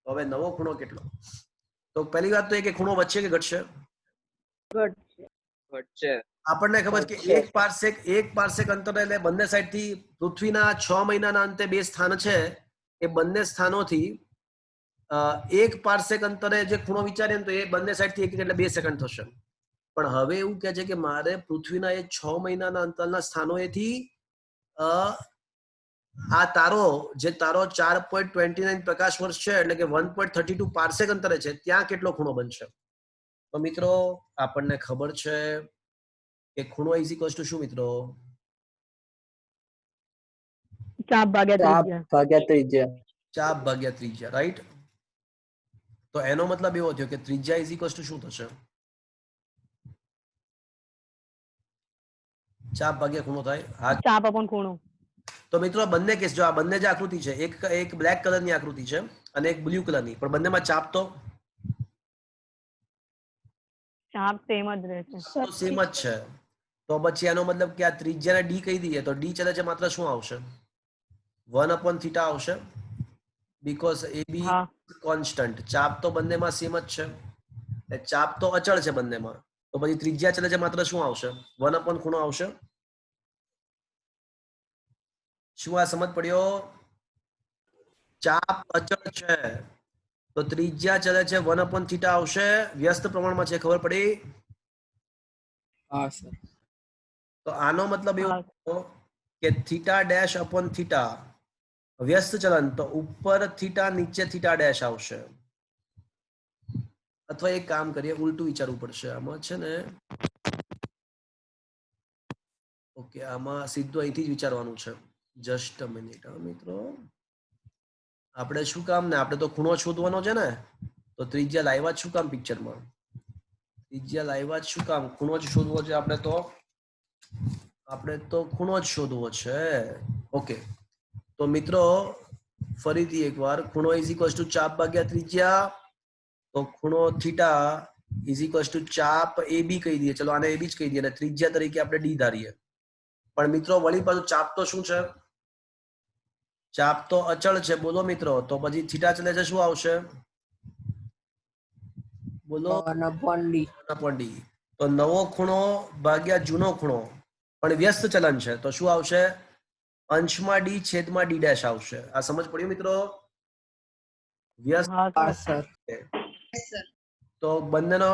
હવે નવો ખૂણો કેટલો? તો પહેલી વાત તો એ કે ખૂણો વધશે કે ઘટશે? ઘટશે. આપણને ખબર છે કે 1 પાર્સેક અંતર એટલે બંને સાઈડ થી પૃથ્વીના 6 મહિનાના અંતે 2 સ્થાન છે એ બંને સ્થાનોથી 1 પાર્સેક અંતરે જે ખૂણો વિચારીએ તો એ બંને સાઈડ થી 1 એટલે 2 સેકન્ડ થશે. પણ હવે એવું કહે છે કે મારે પૃથ્વીના એ 6 મહિનાના અંતરના સ્થાનોએથી આ તારો જે તારો 4.29 પ્રકાશ વર્ષ છે એટલે કે 1.32 પાર્સેક અંતરે છે ત્યાં કેટલો ખૂણો બનશે? તો મિત્રો આપણને ખબર છે કે ખૂણો ઇઝ ઇક્વલ્સ ટુ શું મિત્રો? ચાપ ભાગ્યા ત્રિજ્યા. ભાગ્યા ત્રિજ્યા. ચાપ ભાગ્યા ત્રિજ્યા, રાઈટ? તો એનો મતલબ એવો થયો કે ત્રિજ્યા ઇઝ ઇક્વલ્સ ટુ શું થશે? ચાપ ભાગ્યા ખૂણો થાય. હા, ચાપ અપોન ખૂણો. તો મિત્રો આ બંને કેસ, જો આ બંને જે આકૃતિ છે, એક બ્લેક કલરની આકૃતિ છે અને એક બ્લુ કલરની, પણ બંનેમાં ચાપ તો ચાપ સેમ જ રહેશે. સેમ જ છે. તો પછી એનો મતલબ કે આ ત્રિજ્યાને ડી કહી દઈએ તો ડી ચલે છે માત્ર શું આવશે? 1/θ આવશે, બીકોઝ એ બી હા. કોન્સ્ટન્ટ. ચાપ તો બંનેમાં સેમ જ છે, ચાપ તો અચળ છે બંનેમાં, તો પછી ત્રિજ્યા ચલે છે માત્ર શું આવશે? 1 ખૂણો આવશે. શું આ સમજ પડ્યો? ચાપ અચળ છે તો ત્રિજ્યા ચલે છે 1/θ આવશે. વ્યસ્ત પ્રમાણમાં છે, ખબર પડી? હા સર. તો આનો મતલબ એવો હા. થયો કે θ' વ્યસ્ત ચલન, તો ઉપર થીટા નીચે θ' આવશે. અથવા એક કામ કરીએ, ઉલટું વિચારવું પડશે આમાં છે ને. ઓકે, આમાં સીધું અહીંથી જ વિચારવાનું છે. જસ્ટ અ મિનિટ મિત્રો. આપણે શું કામ ને, આપણે તો ખૂણો શોધવાનો છે ને, તો ત્રિજ્યા લાવ્યા જ શું કામ પિક્ચરમાં? ત્રિજ્યા લાવ્યા જ શું કામ? ખૂણો જ શોધવો છે આપણે તો ખૂણો જ શોધવો છે. ઓકે, તો મિત્રો ફરીથી એકવાર, ખૂણો ઇઝ ઇક્વલ્સ ટુ ચાપ ભાગ્યા ત્રિજ્યા. તો ખૂણો થીટા ઇઝ ઇક્વલ્સ ટુ ચાપ AB કહી દઈએ. ચલો આને AB જ કહી દઈએ અને ત્રિજ્યા તરીકે આપણે D ધારીએ. પણ મિત્રો વળી પાછું ચાપ તો શું છે? ચાપ તો અચળ છે. બોલો મિત્રો, તો પછી થીટા ચલે છે, શું આવશે? બોલો. 1/d. તો નવો ખૂણો ભાગ્યા જૂનો ખૂણો, પણ વ્યસ્ત ચલન છે, તો શું આવશે? અંશમાં D છેદમાં D' આવશે. આ સમજ પડી મિત્રો? વ્યસ્ત. હા હા સર. સર. તો બંનેનો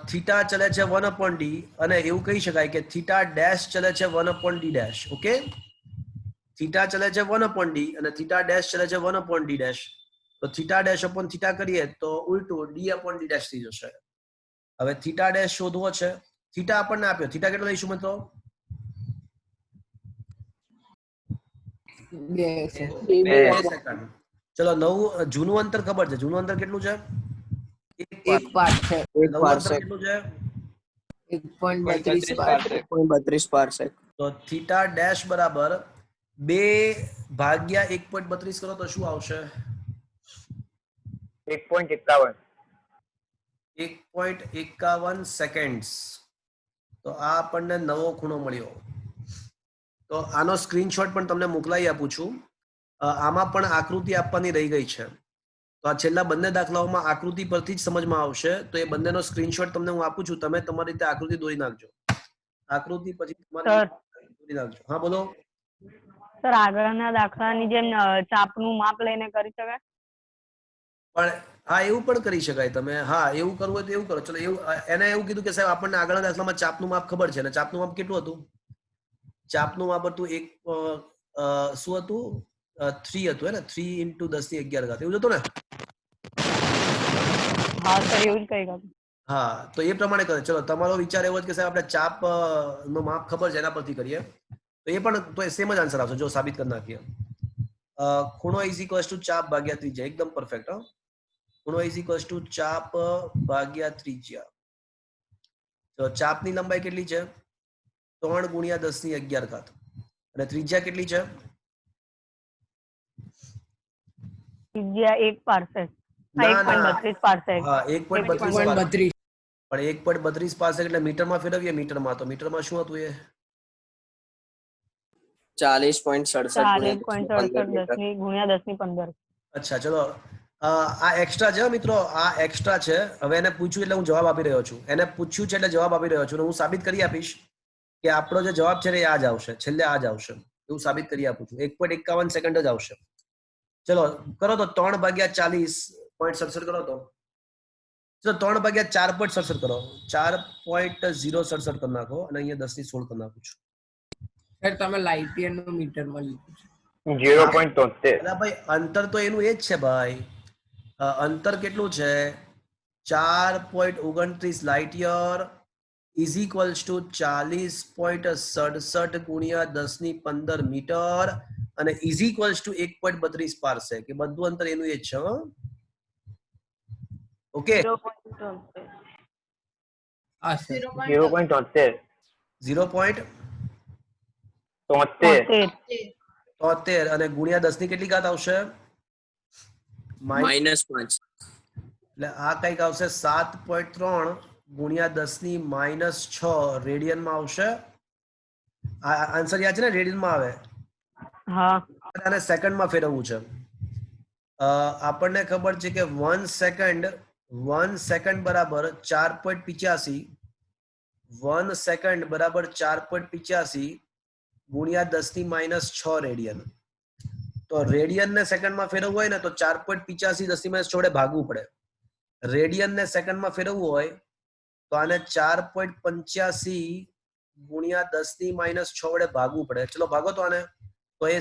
થીટા ચલે છે 1/d અને એવું કહી શકાય કે θ' ચલે છે 1/d'. ઓકે, થીટા ચલે છે 1/d અને θ' ચલે છે 1/d'. તો θ'/θ કરીએ તો ઉલટું d/d' થઈ જશે. હવે θ' શોધવો છે. થીટા આપણને આપ્યો, થીટા કેટલો લઈશું મિત્રો? 2 સર. 2 સેકન્ડ. ચલો, નવું જૂનું અંતર ખબર છે. જૂનું અંતર કેટલું છે? 1 પાર્ટ છે. નવું અંતર કેટલું છે? 1.32 પાર્ટ. 1.32 પાર્સેક. તો θ' બરાબર 2/1.32 કરો તો શું આવશે? 1.51. 1.51 સેકન્ડ્સ. તો આ આપણને નવો ખૂણો મળ્યો. તો આનો સ્ક્રીનશોટ પણ તમને મોકલાઈ આપું છું. આમાં પણ આકૃતિ આપવાની રહી ગઈ છે. તો આ છેલ્લા બંને દાખલાઓમાં આકૃતિ પરથી જ સમજમાં આવશે. તો એ બંનેનો સ્ક્રીનશોટ તમને હું આપું છું. તમે તમારી રીતે આકૃતિ દોરી નાખજો. આકૃતિ પછી તમારી સર. દોરી નાખજો. હા બોલો. સર આગળના દાખલાની જેમ ચાપનું માપ લઈને કરી શકાય? પણ હા, એવું પણ કરી શકાય. તમે હા એવું કરવું હોય તો એવું કરો. ચલો, એવું એને એવું કીધું કે સાહેબ આપણને આગળના દાખલામાં ચાપનું માપ ખબર છે, અને ચાપનું માપ કેટલું હતું? ચાપનું માપ હતું શું હતું? 3 હતું ને, 3 × 10⁻11 એવું હતું ને? હા સર, એવું જ કઈ હતું. હા, તો એ પ્રમાણે કરે. ચલો, તમારો વિચાર એવો જ કે સાહેબ આપણે ચાપ નો માપ ખબર છે, એના પરથી કરીએ. તો એ પણ તો સેમ જ આન્સર આવશે જો સાબિત કરી નાખીએ. ખૂણો ઇઝ ઇક્વલ્સ ટુ ચાપ ભાગ્યા ત્રિજ્યા. એકદમ પરફેક્ટ. ખૂણો ઇઝ ઇક્વલ્સ ટુ ચાપ ભાગ્યા ત્રિજ્યા. તો ચાપની લંબાઈ કેટલી છે? 3 × 10⁻11. અને ત્રિજ્યા કેટલી છે? ત્રિજ્યા 1 પાર્સેક. ના, 1.32 પાર્સેક. હા, 1.32 1.32. પણ 1.32 પાર્સેક એટલે મીટરમાં ફેરવીએ. મીટરમાં તો મીટરમાં શું હતું એ? 40.67 ગુણ્યા 10⁻15. અચ્છા, ચલો, આ એક્સ્ટ્રા છે મિત્રો. આ એક્સ્ટ્રા છે. હવે એને પૂછ્યું એટલે હું જવાબ આપી રહ્યો છું. એને પૂછ્યું છે એટલે જવાબ આપી રહ્યો છું. હું સાબિત કરી આપીશ કે આપણો જે જવાબ છે એ આ જ આવશે. છેલ્લે આ જ આવશે. એવું સાબિત કરી આપું છું. 1.51 સેકન્ડ જ આવશે. ચલો કરો તો 3/40.67 કરો તો. ચલો 3/4.67 કરો. 4.067 કરી નાખો અને અહીંયા 10⁻16 કરી નાખું છું. સર તમે લાઇટ યર નું મીટરમાં લીધું છે. 0.73. એટલે ભાઈ અંતર તો એનું એ જ છે ભાઈ. અંતર કેટલું છે? 4.29 light year is equals to 40.67 × 10⁻15 metre. અને ઇઝ ઇક્વલ્સ ટુ 1.32 પાર્સેક. એ બધું અંતર એનું એ જ છે. ઓકે, 0.73. હા સર 0.73. 0.73 અને ગુણ્યા 10 ની કેટલી ઘાત આવશે? -5. એટલે આ કઈક આવશે 7.3 ગુણ્યા 10 ની -6 રેડિયન માં આવશે. આ આન્સર યાદ છે ને? રેડિયન માં આવે. હા આને સેકન્ડ માં ફેરવવું છે. આપણને ખબર છે કે 1 સેકન્ડ બરાબર 4.85. 1 સેકન્ડ બરાબર 4.85 ગુણ્યા 10 ની -6 રેડિયન. તો રેડિયન ને સેકન્ડ માં ફેરવવું હોય ને તો 4.85 10 ની -6 ભાગવું પડે. રેડિયન ને સેકન્ડ માં ફેરવવું હોય તો આને 4.85 ગુણ્યા 10 ની -6 વડે ભાગવું પડે. ચલો ભાગો તો આને, તો એ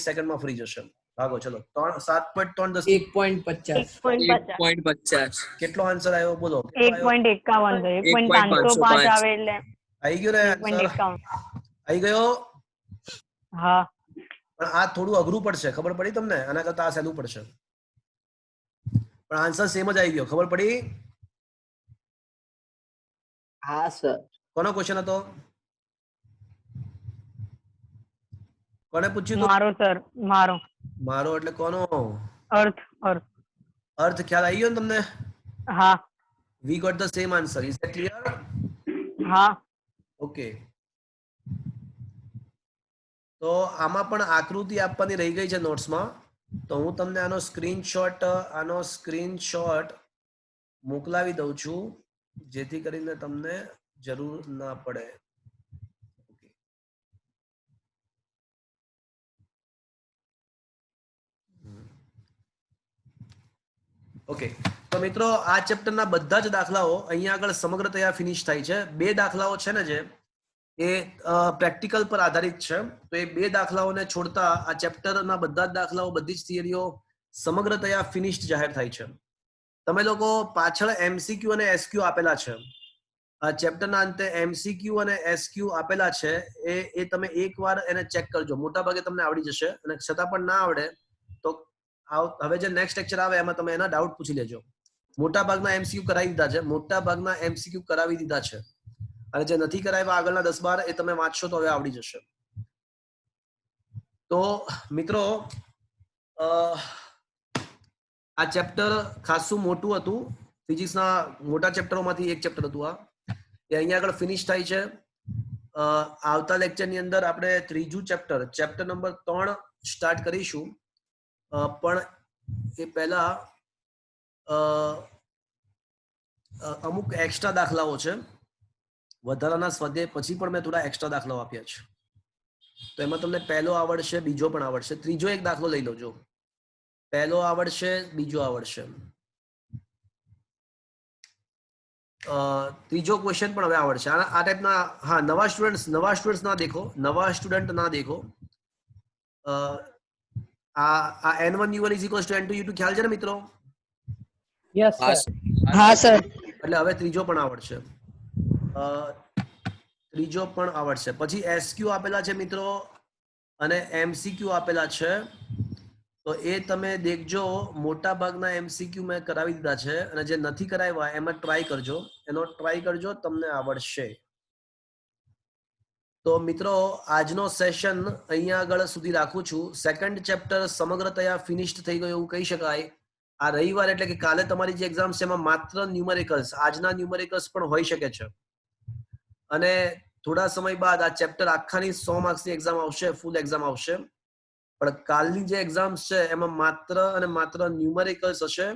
સેકન્ડમાં ફરી જશે. ભાગો ચલો. 7.3 10 1.50 1.50. કેટલો આન્સર આવ્યો બોલો? 1.51 છે. 1.505 આવે એટલે આવી ગયો ને આન્સર? 1.51. આવી ગયો. હા પણ આ થોડું અઘરું પડશે, ખબર પડી તમને? આના કરતા આ સહેલું પડશે, પણ આન્સર સેમ જ આવી ગયો. ખબર પડી? હા સર. કોનો ક્વેશ્ચન હતો? કોને પૂછ્યું હતું? મારો સર મારો મારો એટલે કોનો? અર્થ અર્થ ખ્યાલ આવી ગયો ને તમને? હા we got the same answer. Is that clear? હા ઓકે. તો આમાં પણ આકૃતિ આપવાની રહી ગઈ છે નોટ્સમાં, તો હું તમને આનો સ્ક્રીનશોટ મોકલાવી દઉં છું, જેથી કરીને તમને જરૂર ના પડે. ઓકે, તો મિત્રો આ ચેપ્ટરના બધા જ દાખલાઓ અહીંયા આગળ સમગ્રતયા ફિનિશ થાય છે. 2 દાખલાઓ છે ને જે એ પ્રેક્ટિકલ પર આધારિત છે. તો એ 2 દાખલાઓને છોડતા આ ચેપ્ટરના બધા જ દાખલાઓ, બધી જ થિયરીઓ સમગ્રતયા ફિનિશ્ડ જાહેર થાય છે. તમે લોકો પાછળ MCQ અને SQ આપેલા છે. આ ચેપ્ટરના અંતે MCQ અને SQ આપેલા છે. એ તમે એકવાર એને ચેક કરજો. મોટા ભાગે તમને આવડી જશે, અને છતાં પણ ના આવડે તો હવે જે નેક્સ્ટ લેક્ચર આવે એમાં તમે એના ડાઉટ પૂછી લેજો. મોટા ભાગના MCQ કરાવી દીધા છે. અને જે નથી કરાવ્યા આગળના 10-12 એ તમે વાંચશો તો હવે આવડી જશે. તો મિત્રો આ ચેપ્ટર ખાસું મોટું હતું. ફિઝિક્સના મોટા ચેપ્ટરોમાંથી એક ચેપ્ટર હતું આ. એ અહીંયા આગળ ફિનિશ થાય છે. આવતા લેક્ચરની અંદર આપણે ત્રીજું ચેપ્ટર નંબર 3 સ્ટાર્ટ કરીશું. પણ એ પહેલા અમુક એક્સ્ટ્રા દાખલાઓ છે. વધારાના સ્વાધ્યાય પછી પણ મેં થોડા એક્સ્ટ્રા દાખલાઓ આપ્યા છે. તો એમાં તમને પહેલો આવડશે, બીજો પણ આવડશે. ત્રીજો એક દાખલો લઈ લો. જો પહેલો આવડશે, બીજો આવડશે, ત્રીજો ક્વેશ્ચન પણ હવે આવડશે. આ ટાઈપના. હા, નવા સ્ટુડન્ટ ના દેખો. આ N1 U1 = N2 U2 ખ્યાલ છે ને મિત્રો? યસ હા સર. હા સર. એટલે હવે ત્રીજો પણ આવડશે. પછી SQ આપેલા છે મિત્રો, અને MCQ આપેલા છે. તો એ તમે દેખજો. મોટા ભાગના MCQ મેં કરાવી દીધા છે, અને જે નથી કરાવ્યા એમાં ટ્રાય કરજો, તમને આવડશે. તો મિત્રો આજનો સેશન અહીંયા આગળ સુધી રાખું છું. સેકન્ડ ચેપ્ટર સમગ્રતયા ફિનિશ્ડ થઈ ગયું એવું કહી શકાય. આ રવિવાર એટલે કે કાલે તમારી જે એક્ઝામ છે એમાં માત્ર ન્યુમેરિકલ્સ, આજના ન્યુમેરિકલ્સ પણ હોઈ શકે છે. અને થોડા સમય બાદ આ ચેપ્ટર આખાની 100 માર્ક્સની એક્ઝામ આવશે, ફૂલ એક્ઝામ આવશે. પણ કાલની જે એક્ઝામ છે એમાં માત્ર અને માત્ર ન્યુમેરિકલ્સ હશે.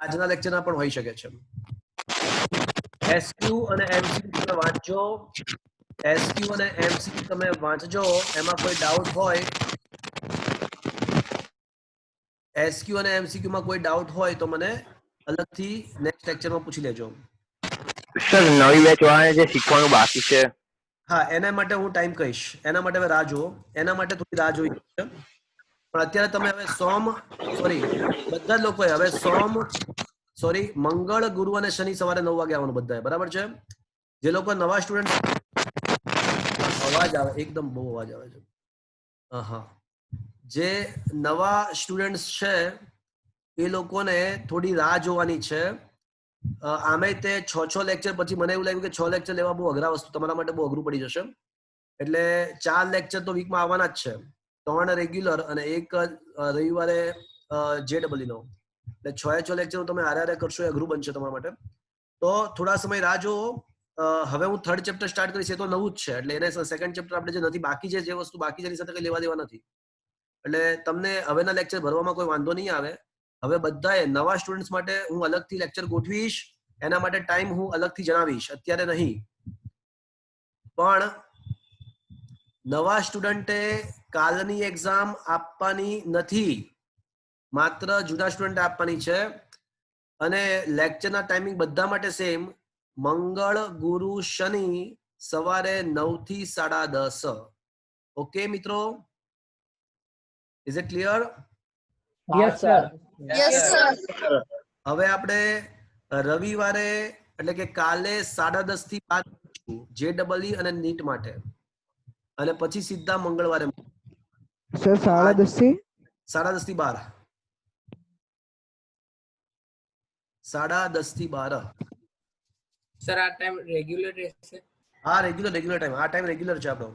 આજના લેક્ચરના પણ હોઈ શકે છે. SQ અને MCQ તમે વાંચજો. એમાં કોઈ ડાઉટ હોય, SQ અને MCQ માં કોઈ ડાઉટ હોય તો મને અલગથી નેક્સ્ટ લેક્ચરમાં પૂછી લેજો. સર નવી બેચ વાળાને જે શીખવાનું બાકી છે, હા, એના માટે હું ટાઈમ કહીશ. એના માટે હવે રાહ જુઓ. એના માટે થોડી રાહ જોઈ છે. પણ અત્યારે તમે હવે બધા લોકોએ હવે મંગળ, ગુરુ અને શનિ સવારે 9 વાગે આવવાનું બધાએ. બરાબર છે? જે લોકો નવા સ્ટુડન્ટ અવાજ અવાજ આવે એકદમ બહુ અવાજ આવે છે. હા, જે નવા સ્ટુડન્ટ્સ છે એ લોકોને થોડી રાહ જોવાની છે. આમે તે 6 લેક્ચર પછી મને એવું લાગ્યું કે 6 લેક્ચર લેવા બહુ અઘરા વસ્તુ તમારા માટે બહુ અઘરું પડી જશે. એટલે 4 લેક્ચર તો વીકમાં આવવાના જ છે, 3 રેગ્યુલર અને એક રવિવારે JEE નો. એટલે 6 લેક્ચર તમે આરે કરશો એ અઘરું બનશે તમારા માટે. તો થોડા સમય રાહ જોવો. હવે હું 3rd ચેપ્ટર સ્ટાર્ટ કરીશ, એ તો નવું જ છે એટલે એને 2nd ચેપ્ટર આપણે જે નથી બાકી જે વસ્તુ બાકી છે એની સાથે કઈ લેવા દેવા નથી. એટલે તમને હવેના લેક્ચર ભરવામાં કોઈ વાંધો નહીં આવે. હવે બધાએ નવા સ્ટુડન્ટ્સ માટે હું અલગથી લેક્ચર ગોઠવીશ, એના માટે ટાઈમ હું અલગથી જણાવીશ, અત્યારે નહીં. પણ નવા સ્ટુડન્ટે કાલની એક્ઝામ આપવાની નથી, માત્ર જૂના સ્ટુડન્ટ આપવાની છે. અને લેક્ચરના ટાઈમિંગ બધા માટે સેમ, મંગળ ગુરુ શનિ સવારે 9 થી 10:30. ઓકે મિત્રો, is it clear? Yes, sir. હવે આપણે રવિવારે એટલે કે કાલે 10:30 થી 12 JEE અને નીટ માટે, અને પછી સીધા મંગળવારે સર 10:30 થી 10:30 થી 12. 10:30 થી 12. સર આ ટાઈમ રેગ્યુલર રહેશે? હા, રેગ્યુલર ટાઈમ. આ ટાઈમ રેગ્યુલર છે આપણો.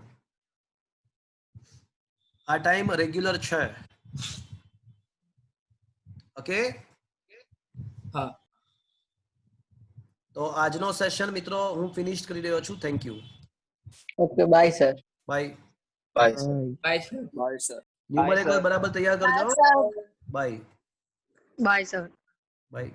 આ ટાઈમ રેગ્યુલર છે. ઓકે, હા. તો આજનો સેશન મિત્રો હું ફિનિશ કરી રહ્યો છું. Thank you. Okay, bye sir. Bye. Bye sir. Bye sir. Bye sir. Numerator બરાબર તૈયાર કરજો. બાય. Bye sir. બાય.